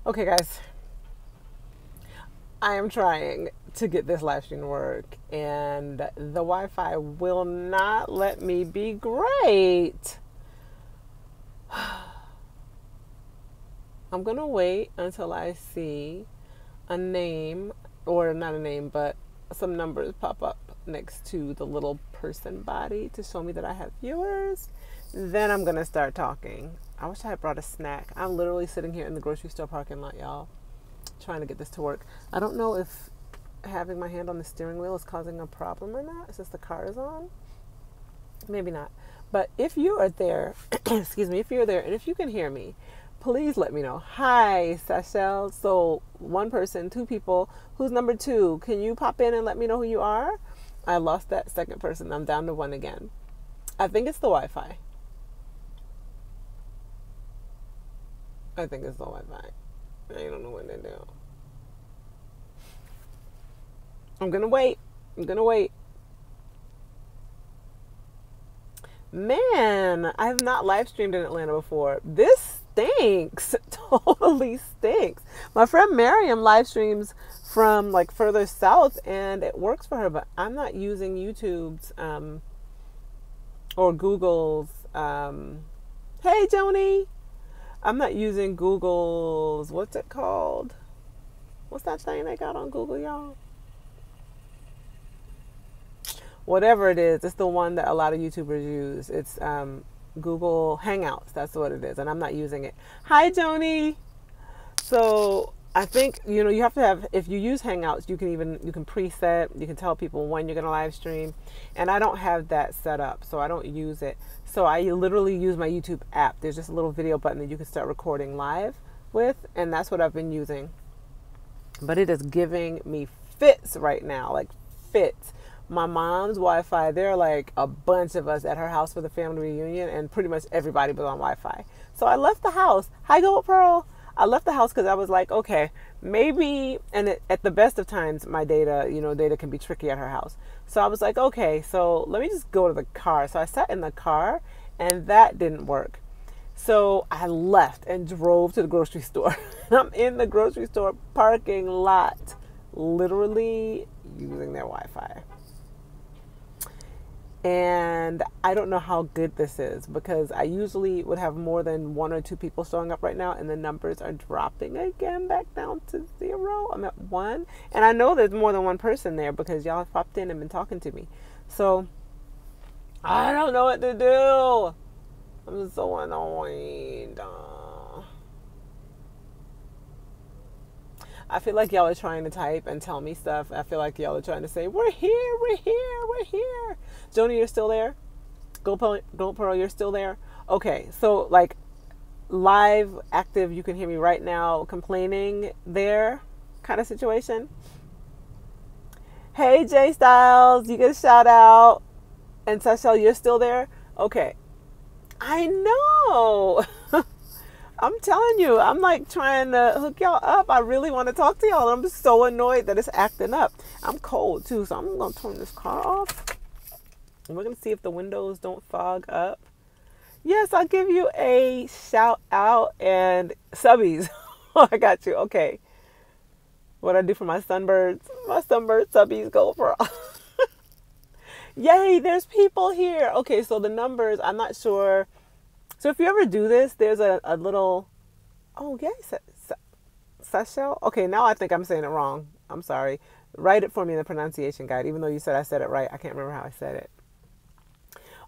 Okay, guys, I am trying to get this live stream to work, and the Wi-Fi will not let me be great. I'm gonna wait until I see a name, or not a name, but some numbers pop up next to the little person body to show me that I have viewers. Then I'm gonna start talking. I wish I had brought a snack. I'm literally sitting here in the grocery store parking lot, y'all, trying to get this to work. I don't know if having my hand on the steering wheel is causing a problem or not since the car is on. Maybe not. But if you are there, excuse me, if you're there and if you can hear me, please let me know. Hi, Sachelle. So one person, two people. Who's number two? Can you pop in and let me know who you are? I lost that second person. I'm down to one again. I think it's the Wi-Fi. I think it's the Wi-Fi. I don't know what to do. I'm going to wait. I'm going to wait. Man, I have not live streamed in Atlanta before. This stinks. Totally stinks. My friend Miriam live streams from like further south and it works for her, but I'm not using YouTube's or Google's hey Joni. I'm not using Google's, what's it called? What's that thing they got on Google, y'all? Whatever it is, it's the one that a lot of YouTubers use. It's Google Hangouts. That's what it is. And I'm not using it. Hi, Joni. So I think, you know, you have to have, if you use Hangouts, you can preset, you can tell people when you're going to live stream. And I don't have that set up, so I don't use it. So I literally use my YouTube app. There's just a little video button that you can start recording live with. And that's what I've been using. But it is giving me fits right now, like fits. My mom's Wi-Fi, there are like a bunch of us at her house for the family reunion, and pretty much everybody was on Wi-Fi. So I left the house. Hi, Gold Pearl. I left the house because I was like, okay, maybe, and at the best of times, my data, you know, data can be tricky at her house. So I was like, okay, so let me just go to the car. So I sat in the car, and that didn't work. So I left and drove to the grocery store. I'm in the grocery store parking lot, literally using their Wi-Fi. And I don't know how good this is because I usually would have more than one or two people showing up right now, and the numbers are dropping again back down to 0. I'm at 1. And I know there's more than one person there because y'all have popped in and been talking to me. So I don't know what to do. I'm so annoyed. I feel like y'all are trying to type and tell me stuff. I feel like y'all are trying to say, we're here, we're here, we're here. Joni, you're still there? Gold Pearl, you're still there? Okay, so like live, active, you can hear me right now complaining there kind of situation. Hey, J Styles, you get a shout out. And Sachelle, you're still there? Okay. I know. I'm telling you, I'm like trying to hook y'all up. I really want to talk to y'all. I'm just so annoyed that it's acting up. I'm cold too, so I'm going to turn this car off. And we're going to see if the windows don't fog up. Yes, I'll give you a shout out and subbies. Oh, I got you. Okay. What I do for my sunbirds? My sunbird subbies go for all. Yay, there's people here. Okay, so the numbers, I'm not sure. So if you ever do this, there's a little, oh, yay, Sachelle? Okay, now I think I'm saying it wrong. I'm sorry. Write it for me in the pronunciation guide, even though you said I said it right. I can't remember how I said it.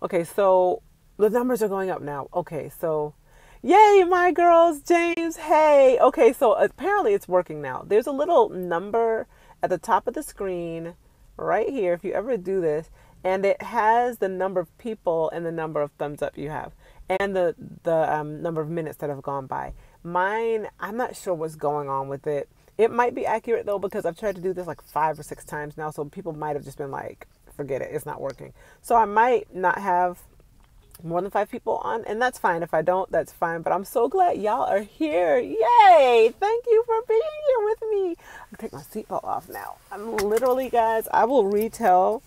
Okay, so the numbers are going up now. Okay, so yay, my girls, James, hey. Okay, so apparently it's working now. There's a little number at the top of the screen right here, if you ever do this, and it has the number of people and the number of thumbs up you have. And the number of minutes that have gone by. Mine, I'm not sure what's going on with it. It might be accurate though because I've tried to do this like 5 or 6 times now. So people might have just been like, forget it, it's not working. So I might not have more than 5 people on, and that's fine. If I don't, that's fine. But I'm so glad y'all are here. Yay! Thank you for being here with me. I'll take my seatbelt off now. I'm literally, guys, I will retell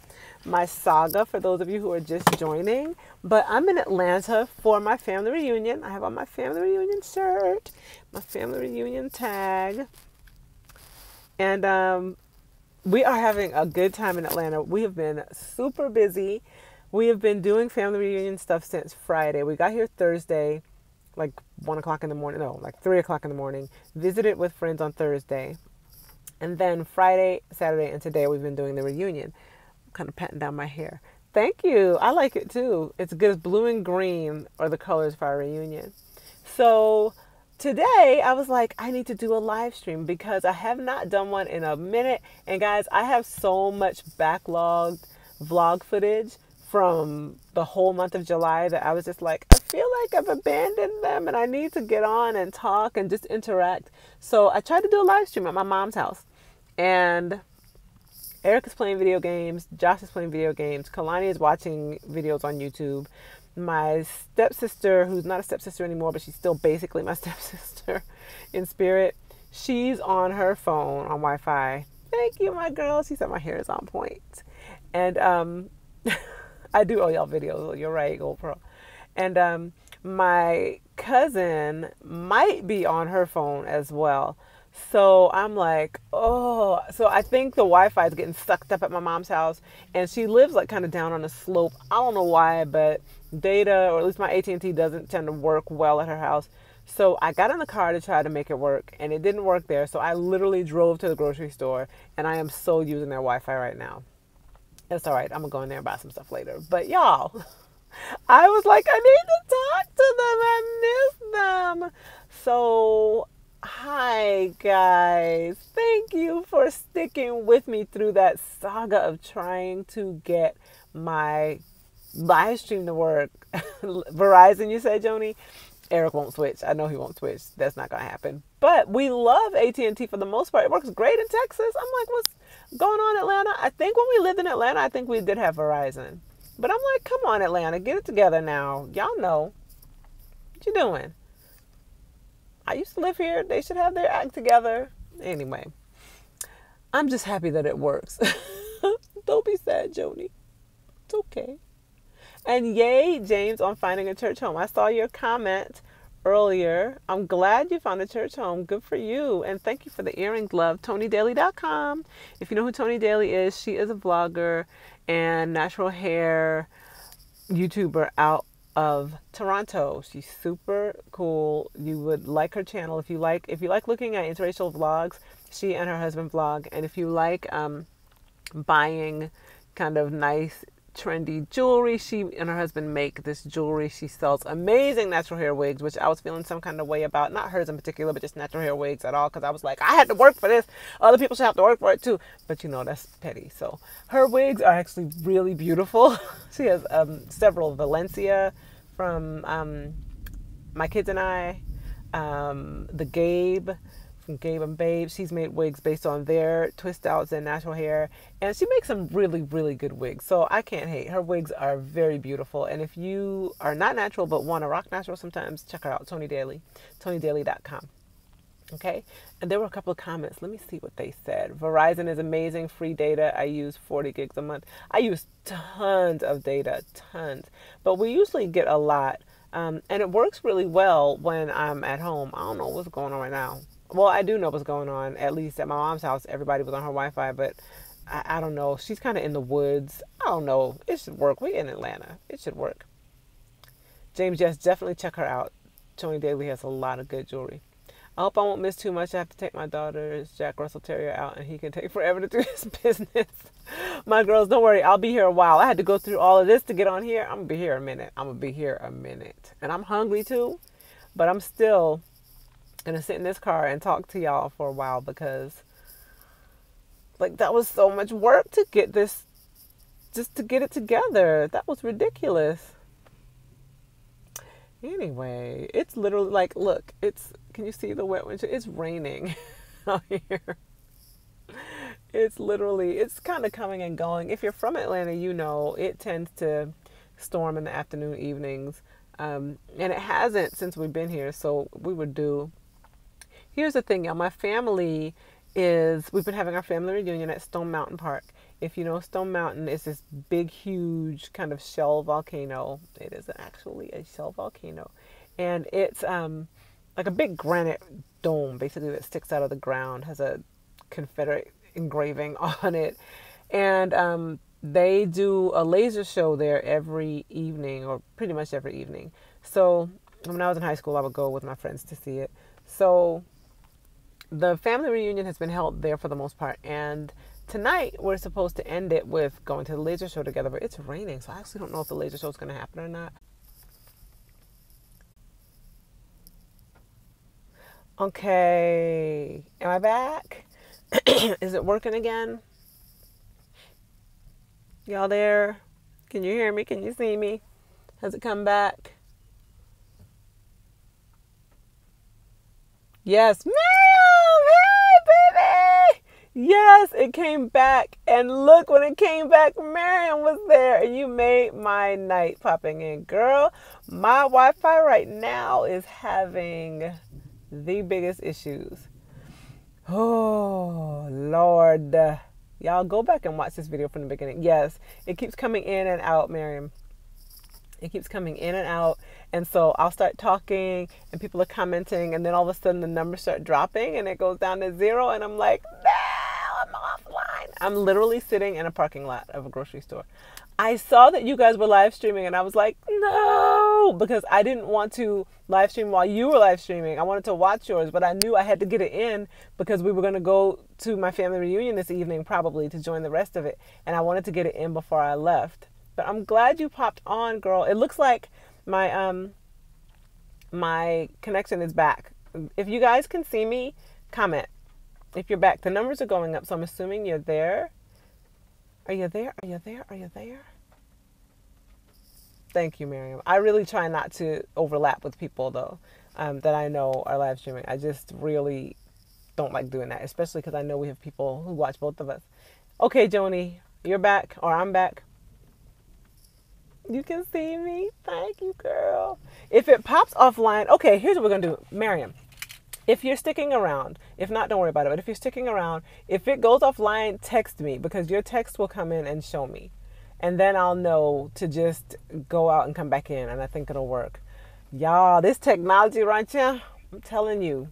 my saga for those of you who are just joining. But I'm in Atlanta for my family reunion. I have on my family reunion shirt, my family reunion tag. And we are having a good time in Atlanta. We have been super busy. We have been doing family reunion stuff since Friday. We got here Thursday, like 1 o'clock in the morning. No, like 3 o'clock in the morning. Visited with friends on Thursday. And then Friday, Saturday, and today we've been doing the reunion. I'm kind of patting down my hair. Thank you. I like it too. It's good as blue and green are the colors for our reunion. So today I was like, I need to do a live stream because I have not done one in a minute. And guys, I have so much backlogged vlog footage from the whole month of July that I was just like, I feel like I've abandoned them and I need to get on and talk and just interact. So I tried to do a live stream at my mom's house. And Eric is playing video games. Josh is playing video games. Kalani is watching videos on YouTube. My stepsister, who's not a stepsister anymore, but she's still basically my stepsister in spirit, she's on her phone on Wi-Fi. Thank you, my girl. She said my hair is on point. And I do owe y'all videos. You're right, GoPro. And my cousin might be on her phone as well. So I'm like, oh, so I think the Wi-Fi is getting sucked up at my mom's house, and she lives like kind of down on a slope. I don't know why, but data, or at least my AT&T, doesn't tend to work well at her house. So I got in the car to try to make it work, and it didn't work there. So I literally drove to the grocery store, and I am so using their Wi-Fi right now. It's all right. I'm gonna go in there and buy some stuff later. But y'all, I was like, I need to talk to them. I miss them. So hi guys, thank you for sticking with me through that saga of trying to get my live stream to work. Verizon, you said, Joni? Eric won't switch. I know he won't switch. That's not gonna happen. But we love AT&T for the most part. It works great in Texas. I'm like, what's going on, Atlanta? I think when we lived in Atlanta, I think we did have Verizon. But I'm like, come on, Atlanta, get it together now. Y'all know what you doing. I used to live here. They should have their act together. Anyway, I'm just happy that it works. Don't be sad, Joni. It's okay. And yay, James, on finding a church home. I saw your comment earlier. I'm glad you found a church home. Good for you. And thank you for the earrings, love. TonyDaly.com. If you know who Tony Daly is, she is a vlogger and natural hair YouTuber out of Toronto. She's super cool. You would like her channel if you like looking at interracial vlogs. She and her husband vlog. And if you like buying kind of nice trendy jewelry, she and her husband make this jewelry. She sells amazing natural hair wigs, which I was feeling some kind of way about. Not hers in particular, but just natural hair wigs at all, because I was like, I had to work for this. Other people should have to work for it too. But you know, that's petty. So her wigs are actually really beautiful. She has several. Valencia from My Kids and I, the Gabe from Gabe and Babe. She's made wigs based on their twist outs and natural hair, and she makes some really, really good wigs. So I can't hate. Her wigs are very beautiful. And if you are not natural but want to rock natural sometimes, check her out, Tony Daly, TonyDaly.com. Okay, and there were a couple of comments. Let me see what they said. Verizon is amazing, free data. I use 40 gigs a month. I use tons of data, tons. But we usually get a lot, and it works really well when I'm at home. I don't know what's going on right now. Well, I do know what's going on. At least at my mom's house, everybody was on her Wi-Fi, but I don't know. She's kind of in the woods. I don't know. It should work. We're in Atlanta. It should work. James, yes, definitely check her out. Tony Daly has a lot of good jewelry. I hope I won't miss too much. I have to take my daughter's Jack Russell Terrier out, and he can take forever to do his business. My girls, don't worry. I'll be here a while. I had to go through all of this to get on here. I'm going to be here a minute. And I'm hungry too, but I'm still going to sit in this car and talk to y'all for a while because, like, that was so much work to get this, just to get it together. That was ridiculous. Anyway, it's literally like, look, can you see the wet windshield? It's raining out here. It's kind of coming and going. If you're from Atlanta, you know, it tends to storm in the afternoon, evenings. And it hasn't since we've been here, so we were due. Here's the thing, y'all. My family we've been having our family reunion at Stone Mountain Park. If you know Stone Mountain, it's this big, huge kind of shell volcano. It is actually a shell volcano. And it's like a big granite dome, basically, that sticks out of the ground, has a Confederate engraving on it. And they do a laser show there every evening, or pretty much every evening. So when I was in high school, I would go with my friends to see it. So the family reunion has been held there for the most part. And tonight, we're supposed to end it with going to the laser show together, but it's raining, so I actually don't know if the laser show is going to happen or not. Okay, am I back? Is it working again? Y'all there? Can you hear me? Can you see me? Has it come back? Yes, ma'am! Hey, baby! Yes, it came back. And look, when it came back, Miriam was there. And you made my night popping in. Girl, my Wi-Fi right now is having the biggest issues. Oh, Lord. Y'all go back and watch this video from the beginning. Yes, it keeps coming in and out, Miriam. It keeps coming in and out. And so I'll start talking and people are commenting, and then all of a sudden the numbers start dropping and it goes down to 0. And I'm like, no, I'm offline. I'm literally sitting in a parking lot of a grocery store. I saw that you guys were live streaming and I was like, no, because I didn't want to live stream while you were live streaming. I wanted to watch yours, but I knew I had to get it in because we were going to go to my family reunion this evening, probably to join the rest of it. And I wanted to get it in before I left. But I'm glad you popped on, girl. It looks like my my connection is back. If you guys can see me, comment. If you're back, the numbers are going up, so I'm assuming you're there. Are you there? Are you there? Are you there? Thank you, Miriam. I really try not to overlap with people, though, that I know are live streaming. I just really don't like doing that, especially because I know we have people who watch both of us. Okay, Joni, you're back, or I'm back. You can see me. Thank you, girl. If it pops offline, okay, here's what we're going to do. Miriam, if you're sticking around, if not, don't worry about it. But if you're sticking around, if it goes offline, text me, because your text will come in and show me. And then I'll know to just go out and come back in, and I think it'll work. Y'all, this technology right here, I'm telling you,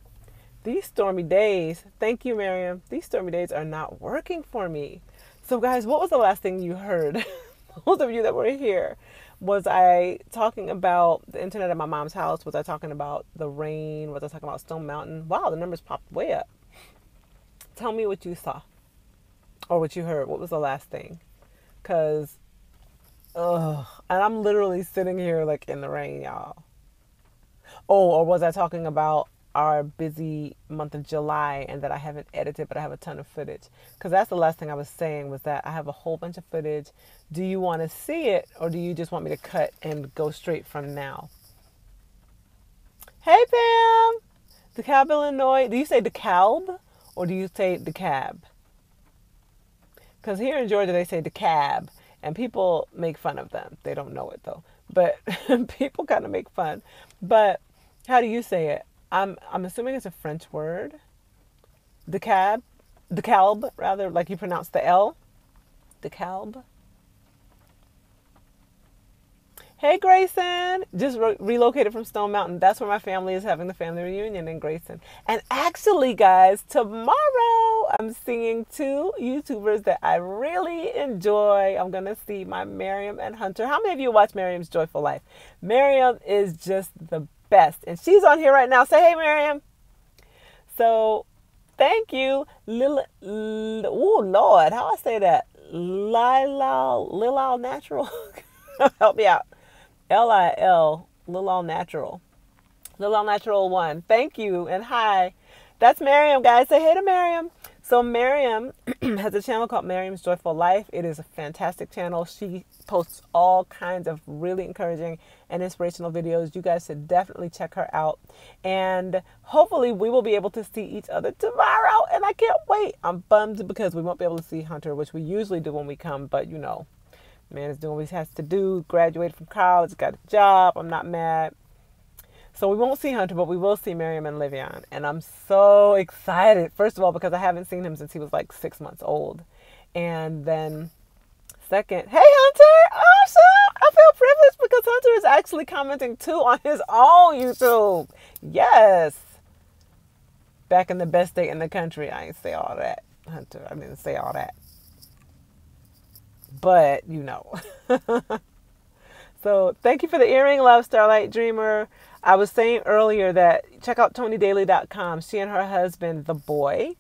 these stormy days, thank you, Miriam, these stormy days are not working for me. So, guys, what was the last thing you heard? Those of you that were here, was I talking about the internet at my mom's house? Was I talking about the rain? Was I talking about Stone Mountain? Wow, the numbers popped way up. Tell me what you saw or what you heard. What was the last thing? Because, and I'm literally sitting here like in the rain, y'all. Oh, or was I talking about our busy month of July and that I haven't edited, but I have a ton of footage? Because that's the last thing I was saying, was that I have a whole bunch of footage. Do you want to see it, or do you just want me to cut and go straight from now? Hey, Pam! DeKalb, Illinois. Do you say DeKalb or do you say DeKalb? Because here in Georgia, they say DeKalb, and people make fun of them. They don't know it, though. But people kind of make fun. But how do you say it? I'm assuming it's a French word. DeKalb, rather, like you pronounce the L. DeKalb. Hey, Grayson. Just relocated from Stone Mountain. That's where my family is having the family reunion, in Grayson. And actually, guys, tomorrow I'm seeing 2 YouTubers that I really enjoy. I'm going to see my Miriam and Hunter. How many of you watch Miriam's Joyful Life? Miriam is just the best. And she's on here right now. Say hey, Miriam. So, thank you. Oh, Lord. How I say that? Lilal Natural. Help me out. Lil, Lilal Natural. Lilal Natural 1. Thank you. And hi. That's Miriam, guys. Say hey to Miriam. So Miriam has a channel called Miriam's Joyful Life. It is a fantastic channel. She posts all kinds of really encouraging and inspirational videos. You guys should definitely check her out. And hopefully we will be able to see each other tomorrow. And I can't wait. I'm bummed because we won't be able to see Hunter, which we usually do when we come. But, you know, man is doing what he has to do. Graduated from college, got a job. I'm not mad. So we won't see Hunter, but we will see Miriam and Livian. And I'm so excited. First of all, because I haven't seen him since he was like 6 months old. And then second, hey Hunter, awesome. I feel privileged because Hunter is actually commenting too on his own YouTube. Yes. Back in the best state in the country. I ain't say all that, Hunter. I didn't say all that. But, you know. So, thank you for the earring, Love Starlight Dreamer. I was saying earlier that check out TonyDaily.com. She and her husband, the boy,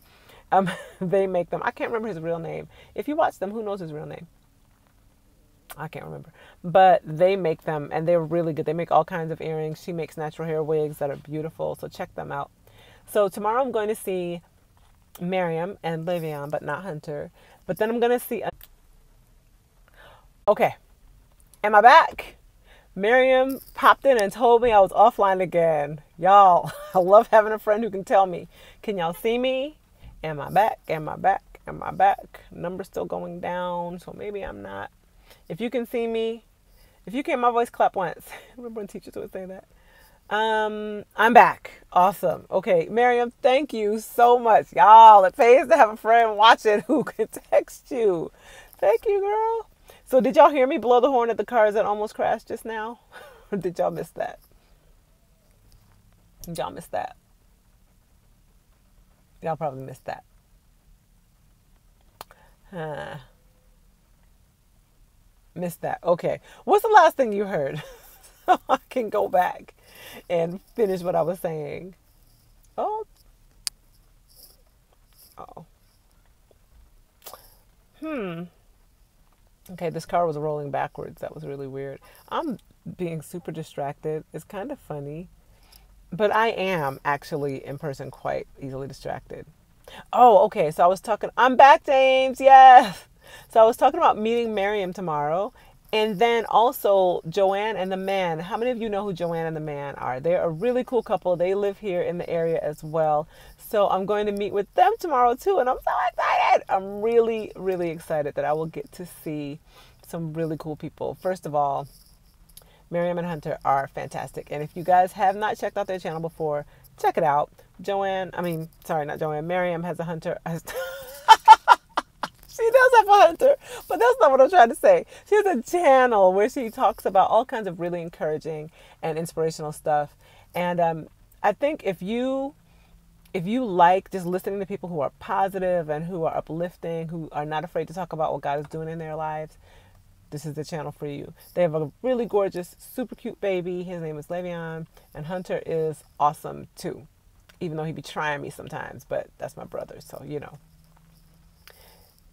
they make them. I can't remember his real name. If you watch them, who knows his real name? I can't remember. But they make them, and they're really good. They make all kinds of earrings. She makes natural hair wigs that are beautiful. So, check them out. So, tomorrow I'm going to see Miriam and Livian, but not Hunter. But then I'm going to see... Okay. Am I back? Miriam popped in and told me I was offline again. Y'all, I love having a friend who can tell me. Can y'all see me? Am I back? Am I back? Am I back? Number's still going down, so maybe I'm not. If you can see me, if you can hear my voice, clap once. Remember when teachers would say that? I'm back. Awesome. Okay, Miriam, thank you so much. Y'all, it pays to have a friend watching who can text you. Thank you, girl. So did y'all hear me blow the horn at the cars that almost crashed just now? Or did y'all miss that? Did y'all miss that? Y'all probably missed that. Missed that. Okay. What's the last thing you heard? So I can go back and finish what I was saying. Oh. Oh. Okay, this car was rolling backwards. That was really weird. I'm being super distracted. It's kind of funny. But I am actually in person quite easily distracted. Oh, okay. So I was talking. I'm back, James. Yes. So I was talking about meeting Miriam tomorrow. And then also Joanne and the man. How many of you know who Joanne and the man are? They're a really cool couple. They live here in the area as well. So I'm going to meet with them tomorrow too. And I'm so excited. I'm really, really excited that I will get to see some really cool people. First of all, Miriam and Hunter are fantastic. And if you guys have not checked out their channel before, check it out. Miriam has a Hunter. She does have a Hunter, but that's not what I'm trying to say. She has a channel where she talks about all kinds of really encouraging and inspirational stuff. And I think if you like just listening to people who are positive and who are uplifting, who are not afraid to talk about what God is doing in their lives, this is the channel for you. They have a really gorgeous, super cute baby. His name is Le'Veon, and Hunter is awesome too, even though he be trying me sometimes, but that's my brother, so you know.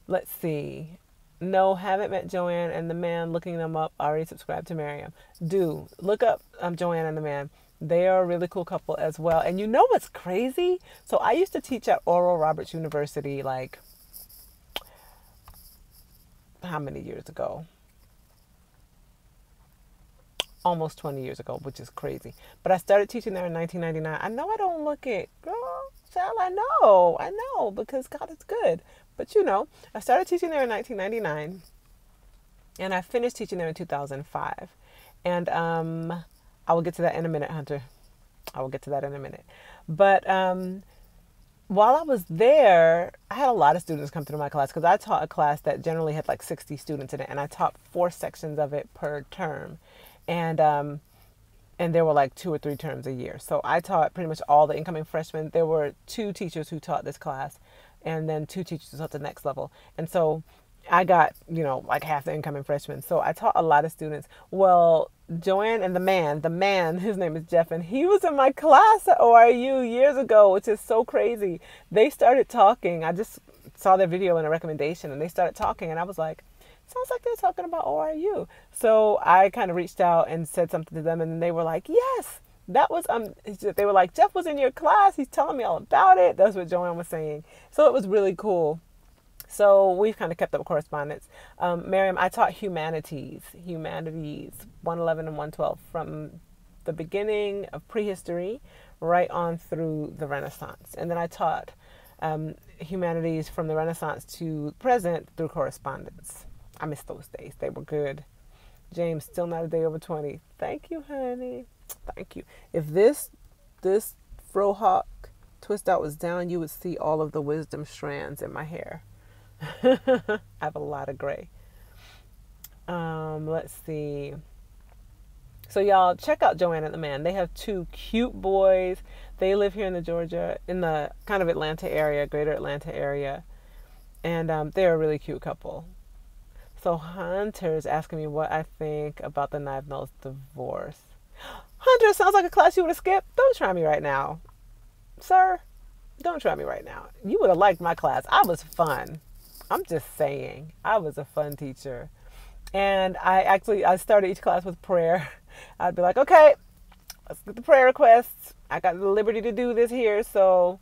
Let's see. No, haven't met Joanne and the man. Looking them up. Already subscribed to Miriam. Do look up Joanne and the man. They are a really cool couple as well. And you know what's crazy? So I used to teach at Oral Roberts University like how many years ago? Almost 20 years ago, which is crazy. But I started teaching there in 1999. I know I don't look it, girl. Child, I know, because God is good. But you know, I started teaching there in 1999, and I finished teaching there in 2005. And I will get to that in a minute, Hunter. I will get to that in a minute. But while I was there, I had a lot of students come through my class because I taught a class that generally had like 60 students in it, and I taught 4 sections of it per term. And there were like 2 or 3 terms a year. So I taught pretty much all the incoming freshmen. There were 2 teachers who taught this class, and then 2 teachers who taught the next level. And so I got, you know, like half the incoming freshmen. So I taught a lot of students. Well, Joanne and the man, his name is Jeff, and he was in my class at ORU years ago, which is so crazy. They started talking. I just saw their video in a recommendation, and they started talking, and I was like, sounds like they're talking about ORU. So I kind of reached out and said something to them, and they were like, yes, that was, they were like, Jeff was in your class. He's telling me all about it. That's what Joanne was saying. So it was really cool. So we've kind of kept up correspondence. Miriam, I taught humanities 111 and 112 from the beginning of prehistory right on through the Renaissance. And then I taught humanities from the Renaissance to present through correspondence. I miss those days. They were good. James, still not a day over 20. Thank you, honey. Thank you. If this frohawk twist out was down, you would see all of the wisdom strands in my hair. I have a lot of gray. Let's see. So y'all check out Joanna and the Man. They have 2 cute boys. They live here in the kind of Atlanta area, greater Atlanta area. And they're a really cute couple. So Hunter's asking me what I think about the Knives Mills divorce. Hunter, sounds like a class you would have skipped. Don't try me right now. Sir, don't try me right now. You would have liked my class. I was fun. I'm just saying. I was a fun teacher. And I started each class with prayer. I'd be like, okay, let's get the prayer requests. I got the liberty to do this here. So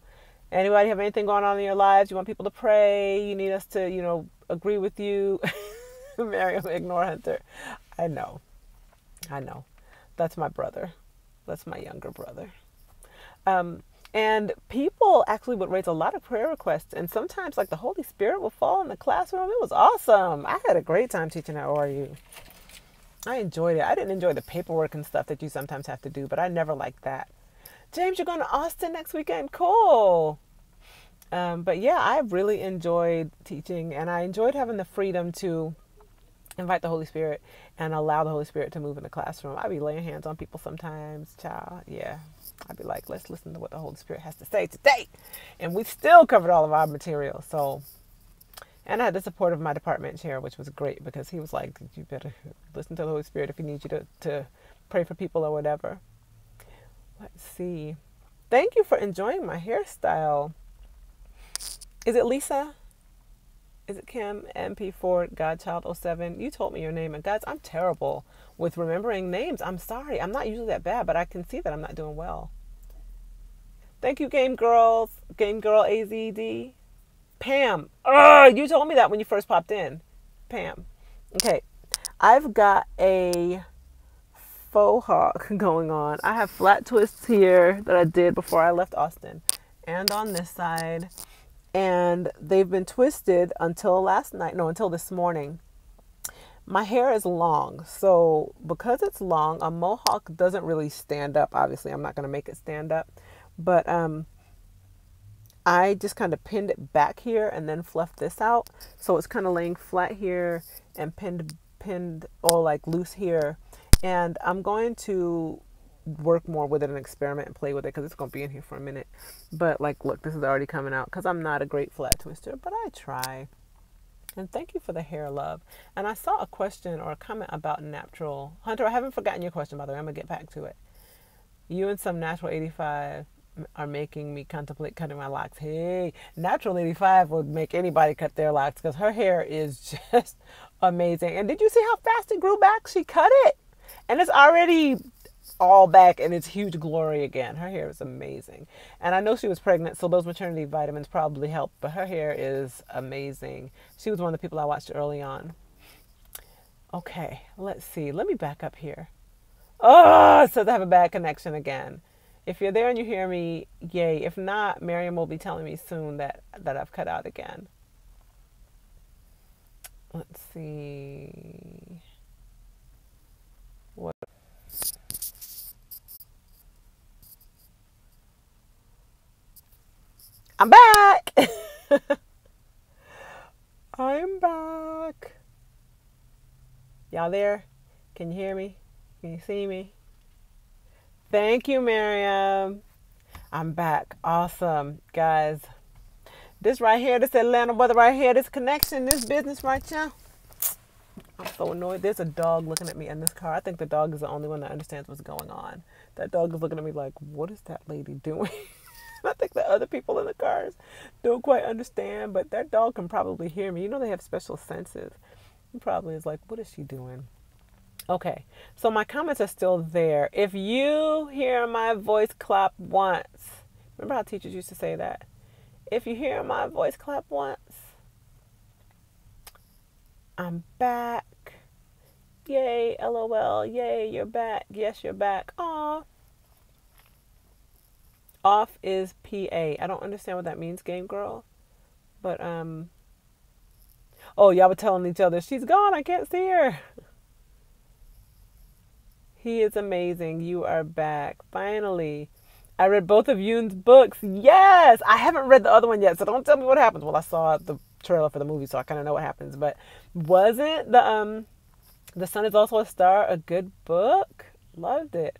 anybody have anything going on in your lives? You want people to pray? You need us to, agree with you? Miriam, ignore Hunter. I know. That's my brother. That's my younger brother. And people actually would raise a lot of prayer requests. And sometimes like the Holy Spirit will fall in the classroom. It was awesome. I had a great time teaching at ORU. I enjoyed it. I didn't enjoy the paperwork and stuff that you sometimes have to do, but I never liked that. James, you're going to Austin next weekend. Cool. But yeah, I really enjoyed teaching, and I enjoyed having the freedom to invite the Holy Spirit and allow the Holy Spirit to move in the classroom. I'd be laying hands on people sometimes, child. Yeah. I'd be like, let's listen to what the Holy Spirit has to say today. And we still covered all of our material. So, and I had the support of my department chair, which was great because he was like, you better listen to the Holy Spirit if he needs you to pray for people or whatever. Let's see. Thank you for enjoying my hairstyle. Is it Lisa? Is it Kim MP4 Godchild 07? You told me your name. And guys, I'm terrible with remembering names. I'm sorry. I'm not usually that bad, but I can see that I'm not doing well. Thank you, Game Girls. Game Girl AZD. Pam. You told me that when you first popped in. Pam. Okay. I've got a faux hawk going on. I have flat twists here that I did before I left Austin. And on this side. And they've been twisted until until this morning. My hair is long, so because it's long, a mohawk doesn't really stand up. Obviously, I'm not going to make it stand up, but I just kind of pinned it back here and then fluffed this out, so it's kind of laying flat here and pinned all like loose here. And I'm going to work more with it and experiment and play with it because it's going to be in here for a minute. But like, look, this is already coming out because I'm not a great flat twister, but I try. And thank you for the hair love. And I saw a question or a comment about natural. Hunter, I haven't forgotten your question, by the way. I'm going to get back to it. You and some natural 85 are making me contemplate cutting my locks. Hey, natural 85 would make anybody cut their locks because her hair is just amazing. And did you see how fast it grew back? She cut it. And it's already all back in its huge glory again. Her hair is amazing. And I know she was pregnant, so those maternity vitamins probably helped, but her hair is amazing. She was one of the people I watched early on. Okay, let's see. Let me back up here. Oh, it says I have a bad connection again. If you're there and you hear me, yay. If not, Miriam will be telling me soon that I've cut out again. Let's see. What? I'm back. I'm back. Y'all there? Can you hear me? Can you see me? Thank you, Miriam. I'm back. Awesome, guys. This right here, this Atlanta weather right here, this connection, this business right now. I'm so annoyed. There's a dog looking at me in this car. I think the dog is the only one that understands what's going on. That dog is looking at me like, what is that lady doing? I think the other people in the cars don't quite understand, but that dog can probably hear me. You know they have special senses. He probably is like, what is she doing? Okay, so my comments are still there. If you hear my voice, clap once. Remember how teachers used to say that? If you hear my voice, clap once. I'm back. Yay, LOL. Yay, you're back. Yes, you're back. Aw. Off is PA. I don't understand what that means, game girl. But, oh, y'all were telling each other, she's gone. I can't see her. He is amazing. You are back. Finally. I read both of Yoon's books. Yes! I haven't read the other one yet, so don't tell me what happens. Well, I saw the trailer for the movie, so I kind of know what happens. But wasn't The Sun Is Also a Star a good book? Loved it.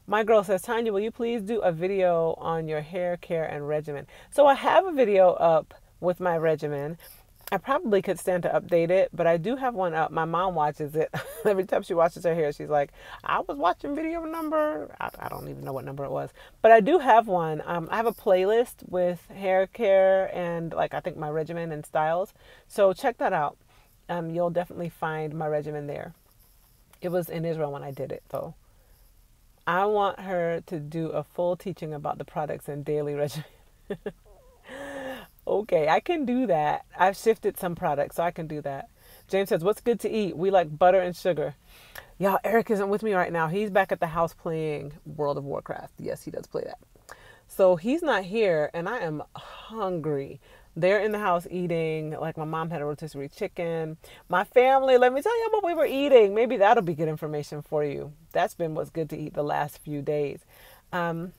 My girl says, Tanya, will you please do a video on your hair care and regimen? So I have a video up with my regimen. I probably could stand to update it, but I do have one up. My mom watches it. Every time she watches her hair, she's like, I was watching video number. I don't even know what number it was. But I do have one. I have a playlist with hair care and like I think my regimen and styles. So check that out. You'll definitely find my regimen there. It was in Israel when I did it, though. I want her to do a full teaching about the products and daily regimen. Okay, I can do that. I've shifted some products, so I can do that. James says, what's good to eat? We like butter and sugar. Y'all, Eric isn't with me right now. He's back at the house playing World of Warcraft. Yes, he does play that. So he's not here, and I am hungry. They're in the house eating. Like my mom had a rotisserie chicken. My family, let me tell you what we were eating. Maybe that'll be good information for you. That's been what's good to eat the last few days. And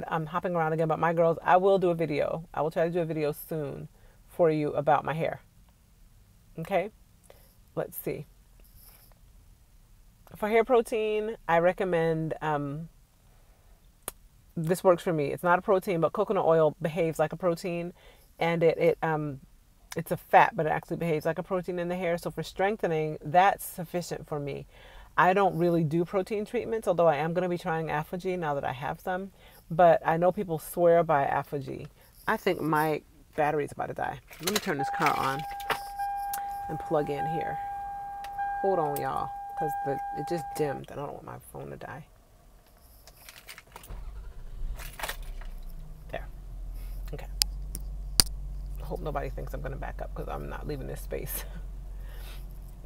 I'm hopping around again, but my girls, I will do a video. I will try to do a video soon for you about my hair. Okay? Let's see. For hair protein, I recommend... this works for me. It's not a protein, but coconut oil behaves like a protein, and it's a fat, but it actually behaves like a protein in the hair. So for strengthening, that's sufficient for me. I don't really do protein treatments, although I am going to be trying AfroG now that I have some. But I know people swear by AfroG. I think my battery's about to die. Let me turn this car on and plug in here. Hold on, y'all, because it just dimmed, and I don't want my phone to die. Okay. I hope nobody thinks I'm going to back up because I'm not leaving this space.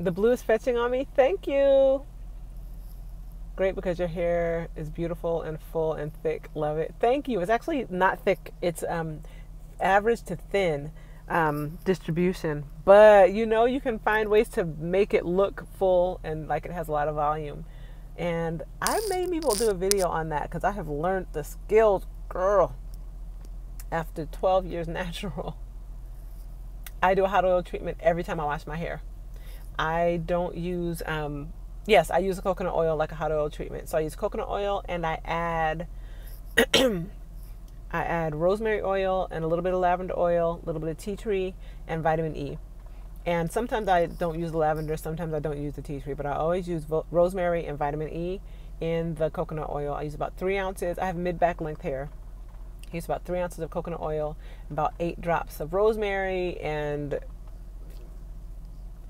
The blue is fetching on me. Thank you. Great, because your hair is beautiful and full and thick. Love it. Thank you. It's actually not thick. It's average to thin distribution. But you know, you can find ways to make it look full and like it has a lot of volume. And I made people do a video on that because I have learned the skills, girl. After 12 years natural, I do a hot oil treatment every time I wash my hair. I don't use, yes, I use a coconut oil like a hot oil treatment. So I use coconut oil and I add, I add rosemary oil and a little bit of lavender oil, a little bit of tea tree and vitamin E. And sometimes I don't use the lavender, sometimes I don't use the tea tree, but I always use rosemary and vitamin E in the coconut oil. I use about 3 ounces. I have mid-back length hair. I use about 3 ounces of coconut oil, about 8 drops of rosemary, and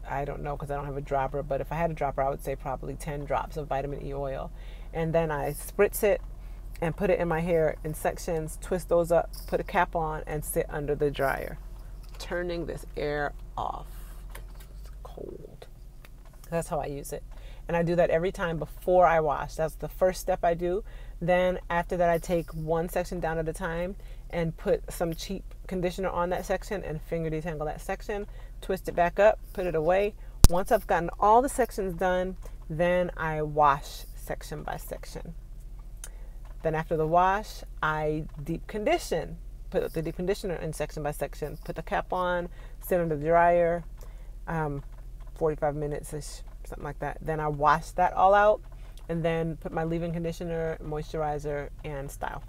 I don't know because I don't have a dropper, but if I had a dropper, I would say probably 10 drops of vitamin E oil. And then I spritz it and put it in my hair in sections, twist those up, put a cap on, and sit under the dryer. Turning this air off. It's cold. That's how I use it. And I do that every time before I wash. That's the first step I do. Then after that, I take one section down at a time and put some cheap conditioner on that section and finger detangle that section, twist it back up, put it away. Once I've gotten all the sections done, then I wash section by section. Then after the wash, I deep condition. Put the deep conditioner in section by section, put the cap on, sit under the dryer, 45 minutes-ish. Something like that. Then I wash that all out and then put my leave-in conditioner, moisturizer, and style.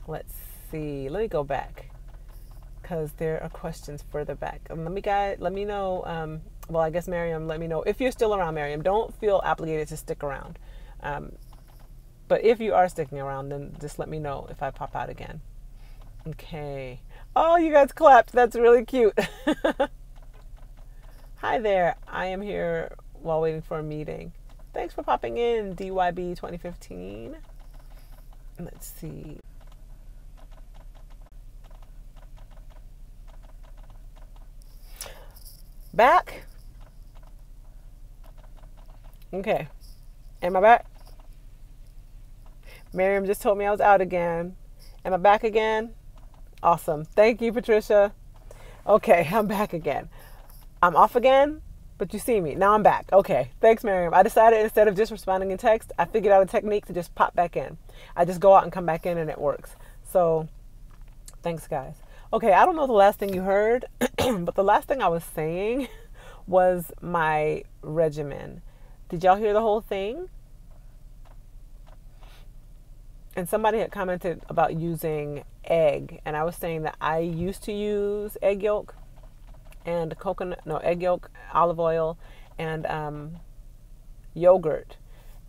Let's see. Let me go back because there are questions further back. Let me know. Well, I guess Miriam, let me know if you're still around, Miriam. Don't feel obligated to stick around. But if you are sticking around, then just let me know if I pop out again. Okay. Oh, you guys clapped. That's really cute. Hi there, I am here while waiting for a meeting. Thanks for popping in, DYB 2015. Let's see. Back? Okay. Am I back? Miriam just told me I was out again. Am I back again? Awesome. Thank you, Patricia. Okay, I'm back again. I'm off again, but you see me. Now I'm back. Okay. Thanks, Miriam. I decided instead of just responding in text, I figured out a technique to just pop back in. I just go out and come back in and it works. So Thanks, guys. Okay, I don't know the last thing you heard, but the last thing I was saying was my regimen. Did y'all hear the whole thing? And somebody had commented about using egg, and I was saying that I used to use egg yolk and egg yolk, olive oil, and yogurt.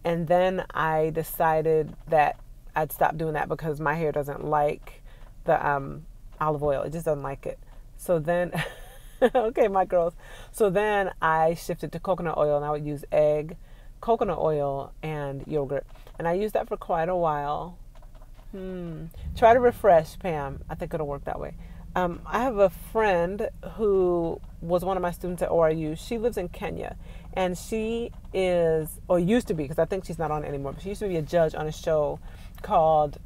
And then I decided that I'd stop doing that because my hair doesn't like the olive oil. It just doesn't like it. So then, okay, my girls. So then I shifted to coconut oil, and I would use egg, coconut oil, and yogurt. And I used that for quite a while. Try to refresh, Pam. I think it'll work that way. I have a friend who was one of my students at ORU. She lives in Kenya, and she is, or used to be, because I think she's not on it anymore, but she used to be a judge on a show called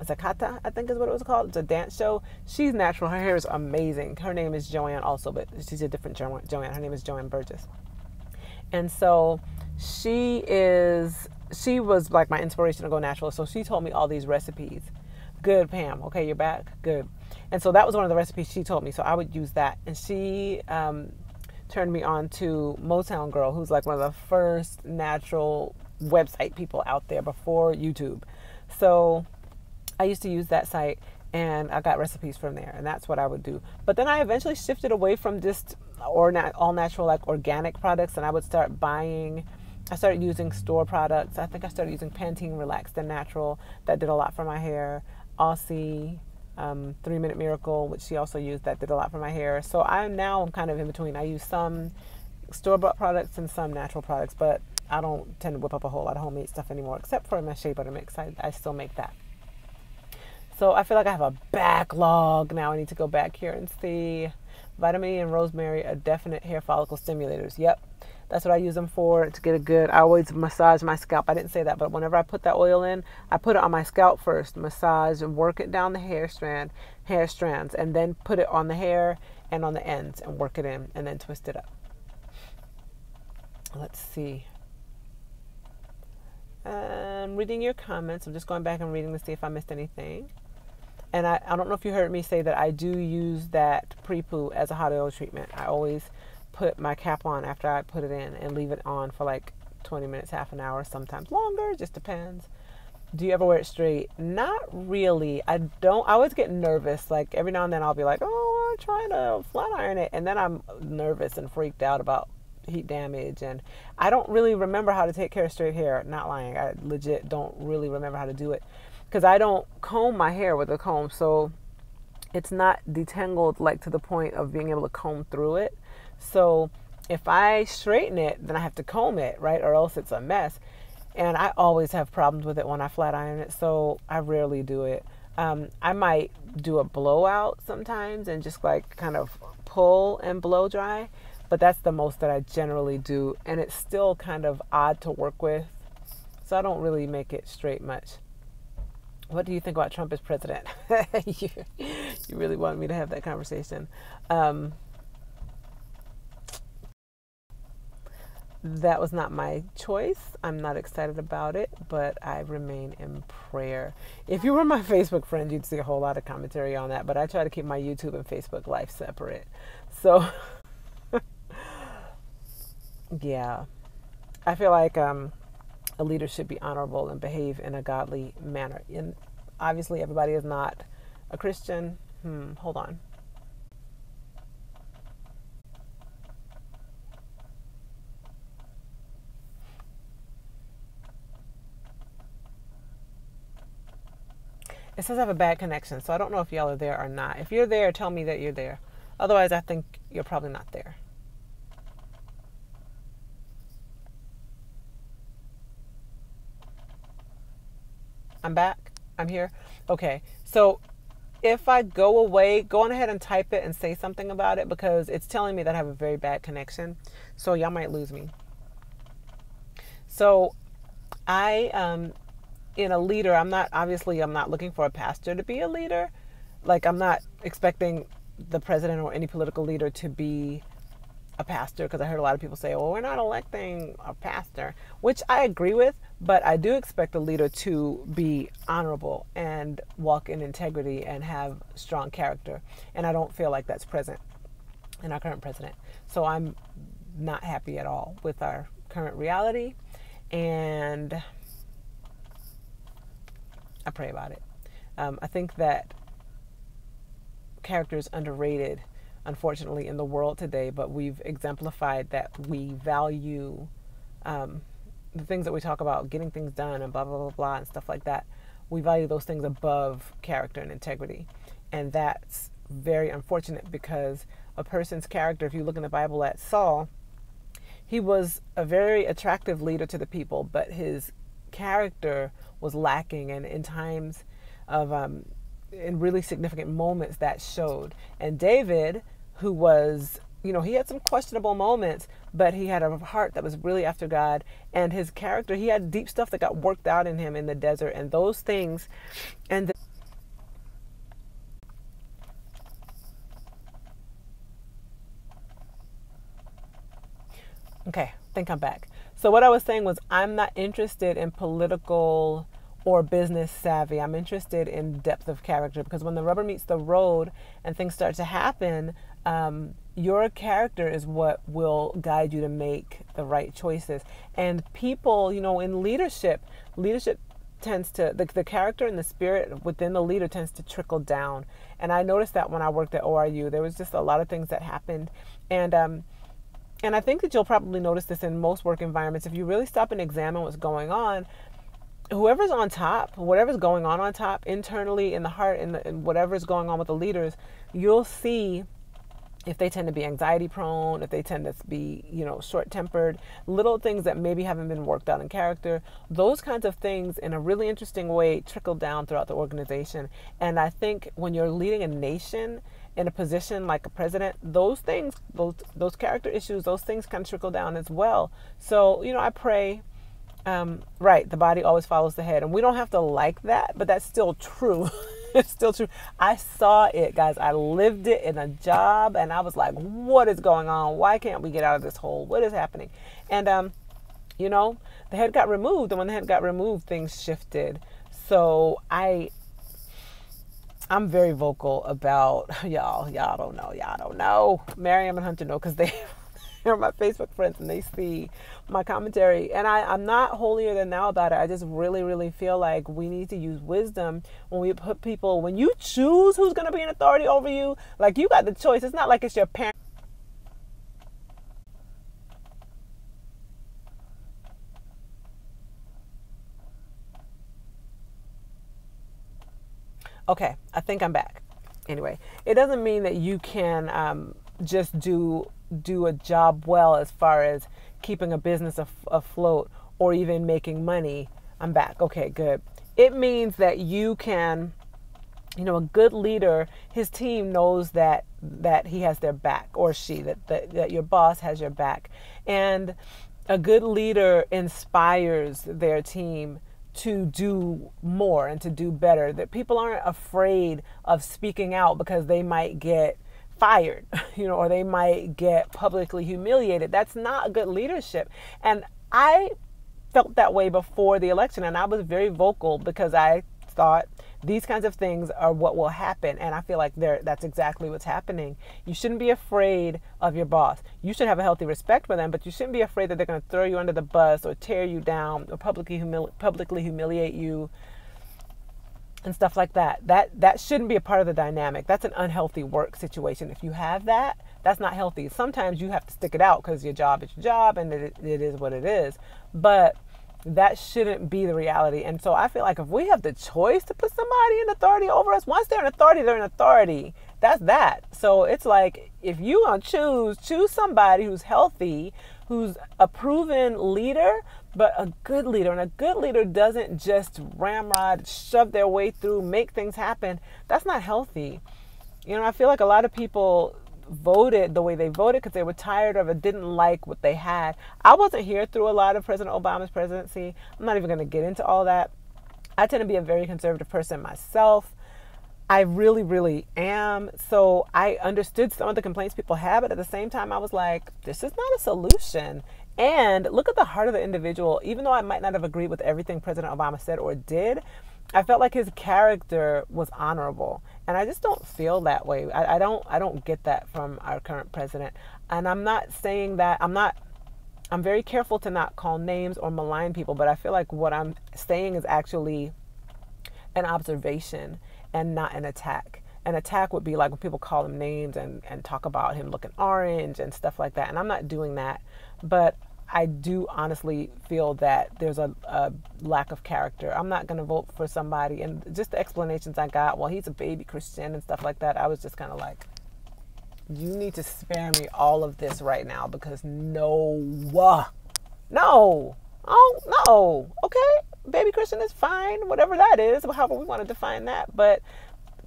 Zakata, I think is what it was called. It's a dance show. She's natural. Her hair is amazing. Her name is Joanne also, but she's a different Joanne. Her name is Joanne Burgess. And so she was like my inspiration to go natural. So she told me all these recipes. Good, Pam. Okay, you're back. Good. And so that was one of the recipes she told me. So I would use that. And she turned me on to Motown Girl, who's like one of the first natural website people out there before YouTube. So I used to use that site, and I got recipes from there, and that's what I would do. But then I eventually shifted away from just all natural, like organic products, and I would start buying. I started using store products. I think I started using Pantene Relaxed and Natural. That did a lot for my hair. Aussie, 3 Minute Miracle, which she also used, that did a lot for my hair. So I'm kind of in between. I use some store-bought products and some natural products, but I don't tend to whip up a whole lot of homemade stuff anymore, except for my shea butter mix. I still make that. So I feel like I have a backlog now. I need to go back here and see. Vitamin E and rosemary are definite hair follicle stimulators. Yep. That's what I use them for, to get a good, I always massage my scalp. I didn't say that, but whenever I put that oil in, I put it on my scalp first, massage and work it down the hair strands, and then put it on the hair and on the ends and work it in, and then twist it up. Let's see. I'm reading your comments. I'm just going back and reading to see if I missed anything. And I don't know if you heard me say that I do use that pre-poo as a hot oil treatment. I always put my cap on after I put it in and leave it on for like 20 minutes, half an hour, sometimes longer, just depends. Do you ever wear it straight? Not really. I always get nervous. Like every now and then I'll be like, oh, I'm trying to flat iron it. And then I'm nervous and freaked out about heat damage. And I don't really remember how to take care of straight hair. Not lying. I legit don't really remember how to do it because I don't comb my hair with a comb. So it's not detangled like to the point of being able to comb through it. So if I straighten it, then I have to comb it, right? Or else it's a mess. And I always have problems with it when I flat iron it, so I rarely do it. I might do a blowout sometimes and just like kind of pull and blow dry, but that's the most that I generally do. And it's still kind of odd to work with, so I don't really make it straight much. What do you think about Trump as president? You really want me to have that conversation. That was not my choice. I'm not excited about it, but I remain in prayer. If you were my Facebook friend, you'd see a whole lot of commentary on that, but I try to keep my YouTube and Facebook life separate. So, yeah. I feel like a leader should be honorable and behave in a godly manner. And obviously, everybody is not a Christian. Hold on. It says I have a bad connection, so I don't know if y'all are there or not. If you're there, tell me that you're there. Otherwise, I think you're probably not there. I'm back. I'm here. Okay. So if I go away, go on ahead and type it and say something about it because it's telling me that I have a very bad connection. So y'all might lose me. So in a leader, I'm not looking for a pastor to be a leader. Like I'm not expecting the president or any political leader to be a pastor, because I heard a lot of people say, well, we're not electing a pastor, which I agree with, but I do expect a leader to be honorable and walk in integrity and have strong character. And I don't feel like that's present in our current president. So I'm not happy at all with our current reality, and I pray about it. I think that character is underrated, unfortunately, in the world today, but we've exemplified that we value the things that we talk about, getting things done and blah, blah, blah, blah, and stuff like that. We value those things above character and integrity. And that's very unfortunate, because a person's character, if you look in the Bible at Saul, he was a very attractive leader to the people, but his character was lacking, and in times of in really significant moments that showed. And David, who was, he had some questionable moments, but he had a heart that was really after God, and his character, he had deep stuff that got worked out in him in the desert, and those things. And okay, I think I'm back. So what I was saying was, I'm not interested in political or business savvy. I'm interested in depth of character, because when the rubber meets the road and things start to happen, your character is what will guide you to make the right choices. And people, in leadership tends to, the character and the spirit within the leader tends to trickle down. And I noticed that when I worked at ORU, there was just a lot of things that happened. And I think that you'll probably notice this in most work environments. If you really stop and examine what's going on, whoever's on top, whatever's going on top, internally in the heart, and whatever's going on with the leaders, you'll see if they tend to be anxiety prone, if they tend to be, short-tempered, little things that maybe haven't been worked out in character. Those kinds of things in a really interesting way trickle down throughout the organization. And I think when you're leading a nation in a position like a president, those things, those character issues, those things kind of trickle down as well. So, I pray, right, the body always follows the head. And we don't have to like that, but that's still true. It's still true. I saw it, guys. I lived it in a job, and I was like, what is going on? Why can't we get out of this hole? What is happening? And, the head got removed, and when the head got removed, things shifted. So I'm very vocal about, y'all don't know. Miriam and Hunter know, because they're my Facebook friends, and they see my commentary. And I'm not holier than thou about it. I just really, really feel like we need to use wisdom when we put people, when you choose who's going to be in authority over you, like, you got the choice. It's not like it's your parent. Okay, I think I'm back. Anyway, it doesn't mean that you can just do a job well as far as keeping a business afloat or even making money. I'm back. Okay, good. It means that you can, a good leader, his team knows that he has their back, or she, that your boss has your back. And a good leader inspires their team to do more and to do better, that people aren't afraid of speaking out because they might get fired, or they might get publicly humiliated. That's not good leadership. And I felt that way before the election, and I was very vocal because I thought these kinds of things are what will happen. And I feel like that's exactly what's happening. You shouldn't be afraid of your boss. You should have a healthy respect for them, but you shouldn't be afraid that they're going to throw you under the bus or tear you down or publicly humiliate you and stuff like that. That shouldn't be a part of the dynamic. That's an unhealthy work situation. If you have that, that's not healthy. Sometimes you have to stick it out because your job is your job, and it is what it is. But that shouldn't be the reality. And so I feel like if we have the choice to put somebody in authority over us, once they're in authority, they're in authority. That's that. So it's like, if you want to choose somebody who's healthy, who's a proven leader, but a good leader. And a good leader doesn't just ramrod, shove their way through, make things happen. That's not healthy. I feel like a lot of people voted the way they voted because they were tired of it, didn't like what they had. I wasn't here through a lot of President Obama's presidency. I'm not even going to get into all that. I tend to be a very conservative person myself. I really, really am. So I understood some of the complaints people had, but at the same time, I was like, this is not a solution. And look at the heart of the individual. Even though I might not have agreed with everything President Obama said or did, I felt like his character was honorable. And I just don't feel that way. I don't get that from our current president. And I'm not saying that, I'm very careful to not call names or malign people, but I feel like what I'm saying is actually an observation and not an attack. An attack would be like when people call him names and talk about him looking orange and stuff like that. And I'm not doing that. But I do honestly feel that there's a lack of character. I'm not going to vote for somebody. And just the explanations I got, well, he's a baby Christian and stuff like that, I was just kind of like, you need to spare me all of this right now, because no. Oh, no. Okay. Baby Christian is fine. Whatever that is, however we want to define that. But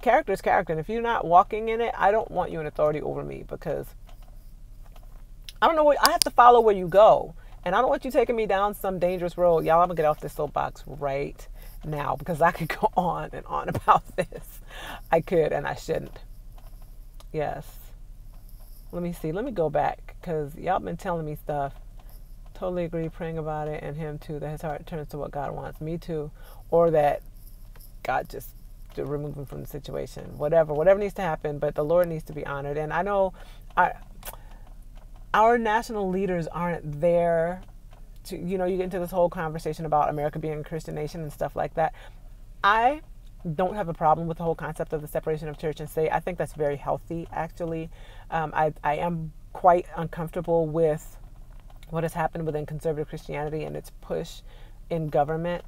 character is character. And if you're not walking in it, I don't want you in authority over me, because I don't know I have to follow where you go. And I don't want you taking me down some dangerous road. Y'all, I'm going to get off this soapbox right now, because I could go on and on about this. I could, and I shouldn't. Yes. Let me see. Let me go back, because y'all been telling me stuff. Totally agree, praying about it, and him too, that his heart turns to what God wants. Me too. Or that God just to remove him from the situation. Whatever needs to happen, but the Lord needs to be honored. And I know our national leaders aren't there to, you get into this whole conversation about America being a Christian nation and stuff like that. I don't have a problem with the whole concept of the separation of church and state. I think that's very healthy, actually. I am quite uncomfortable with what has happened within conservative Christianity and its push in government.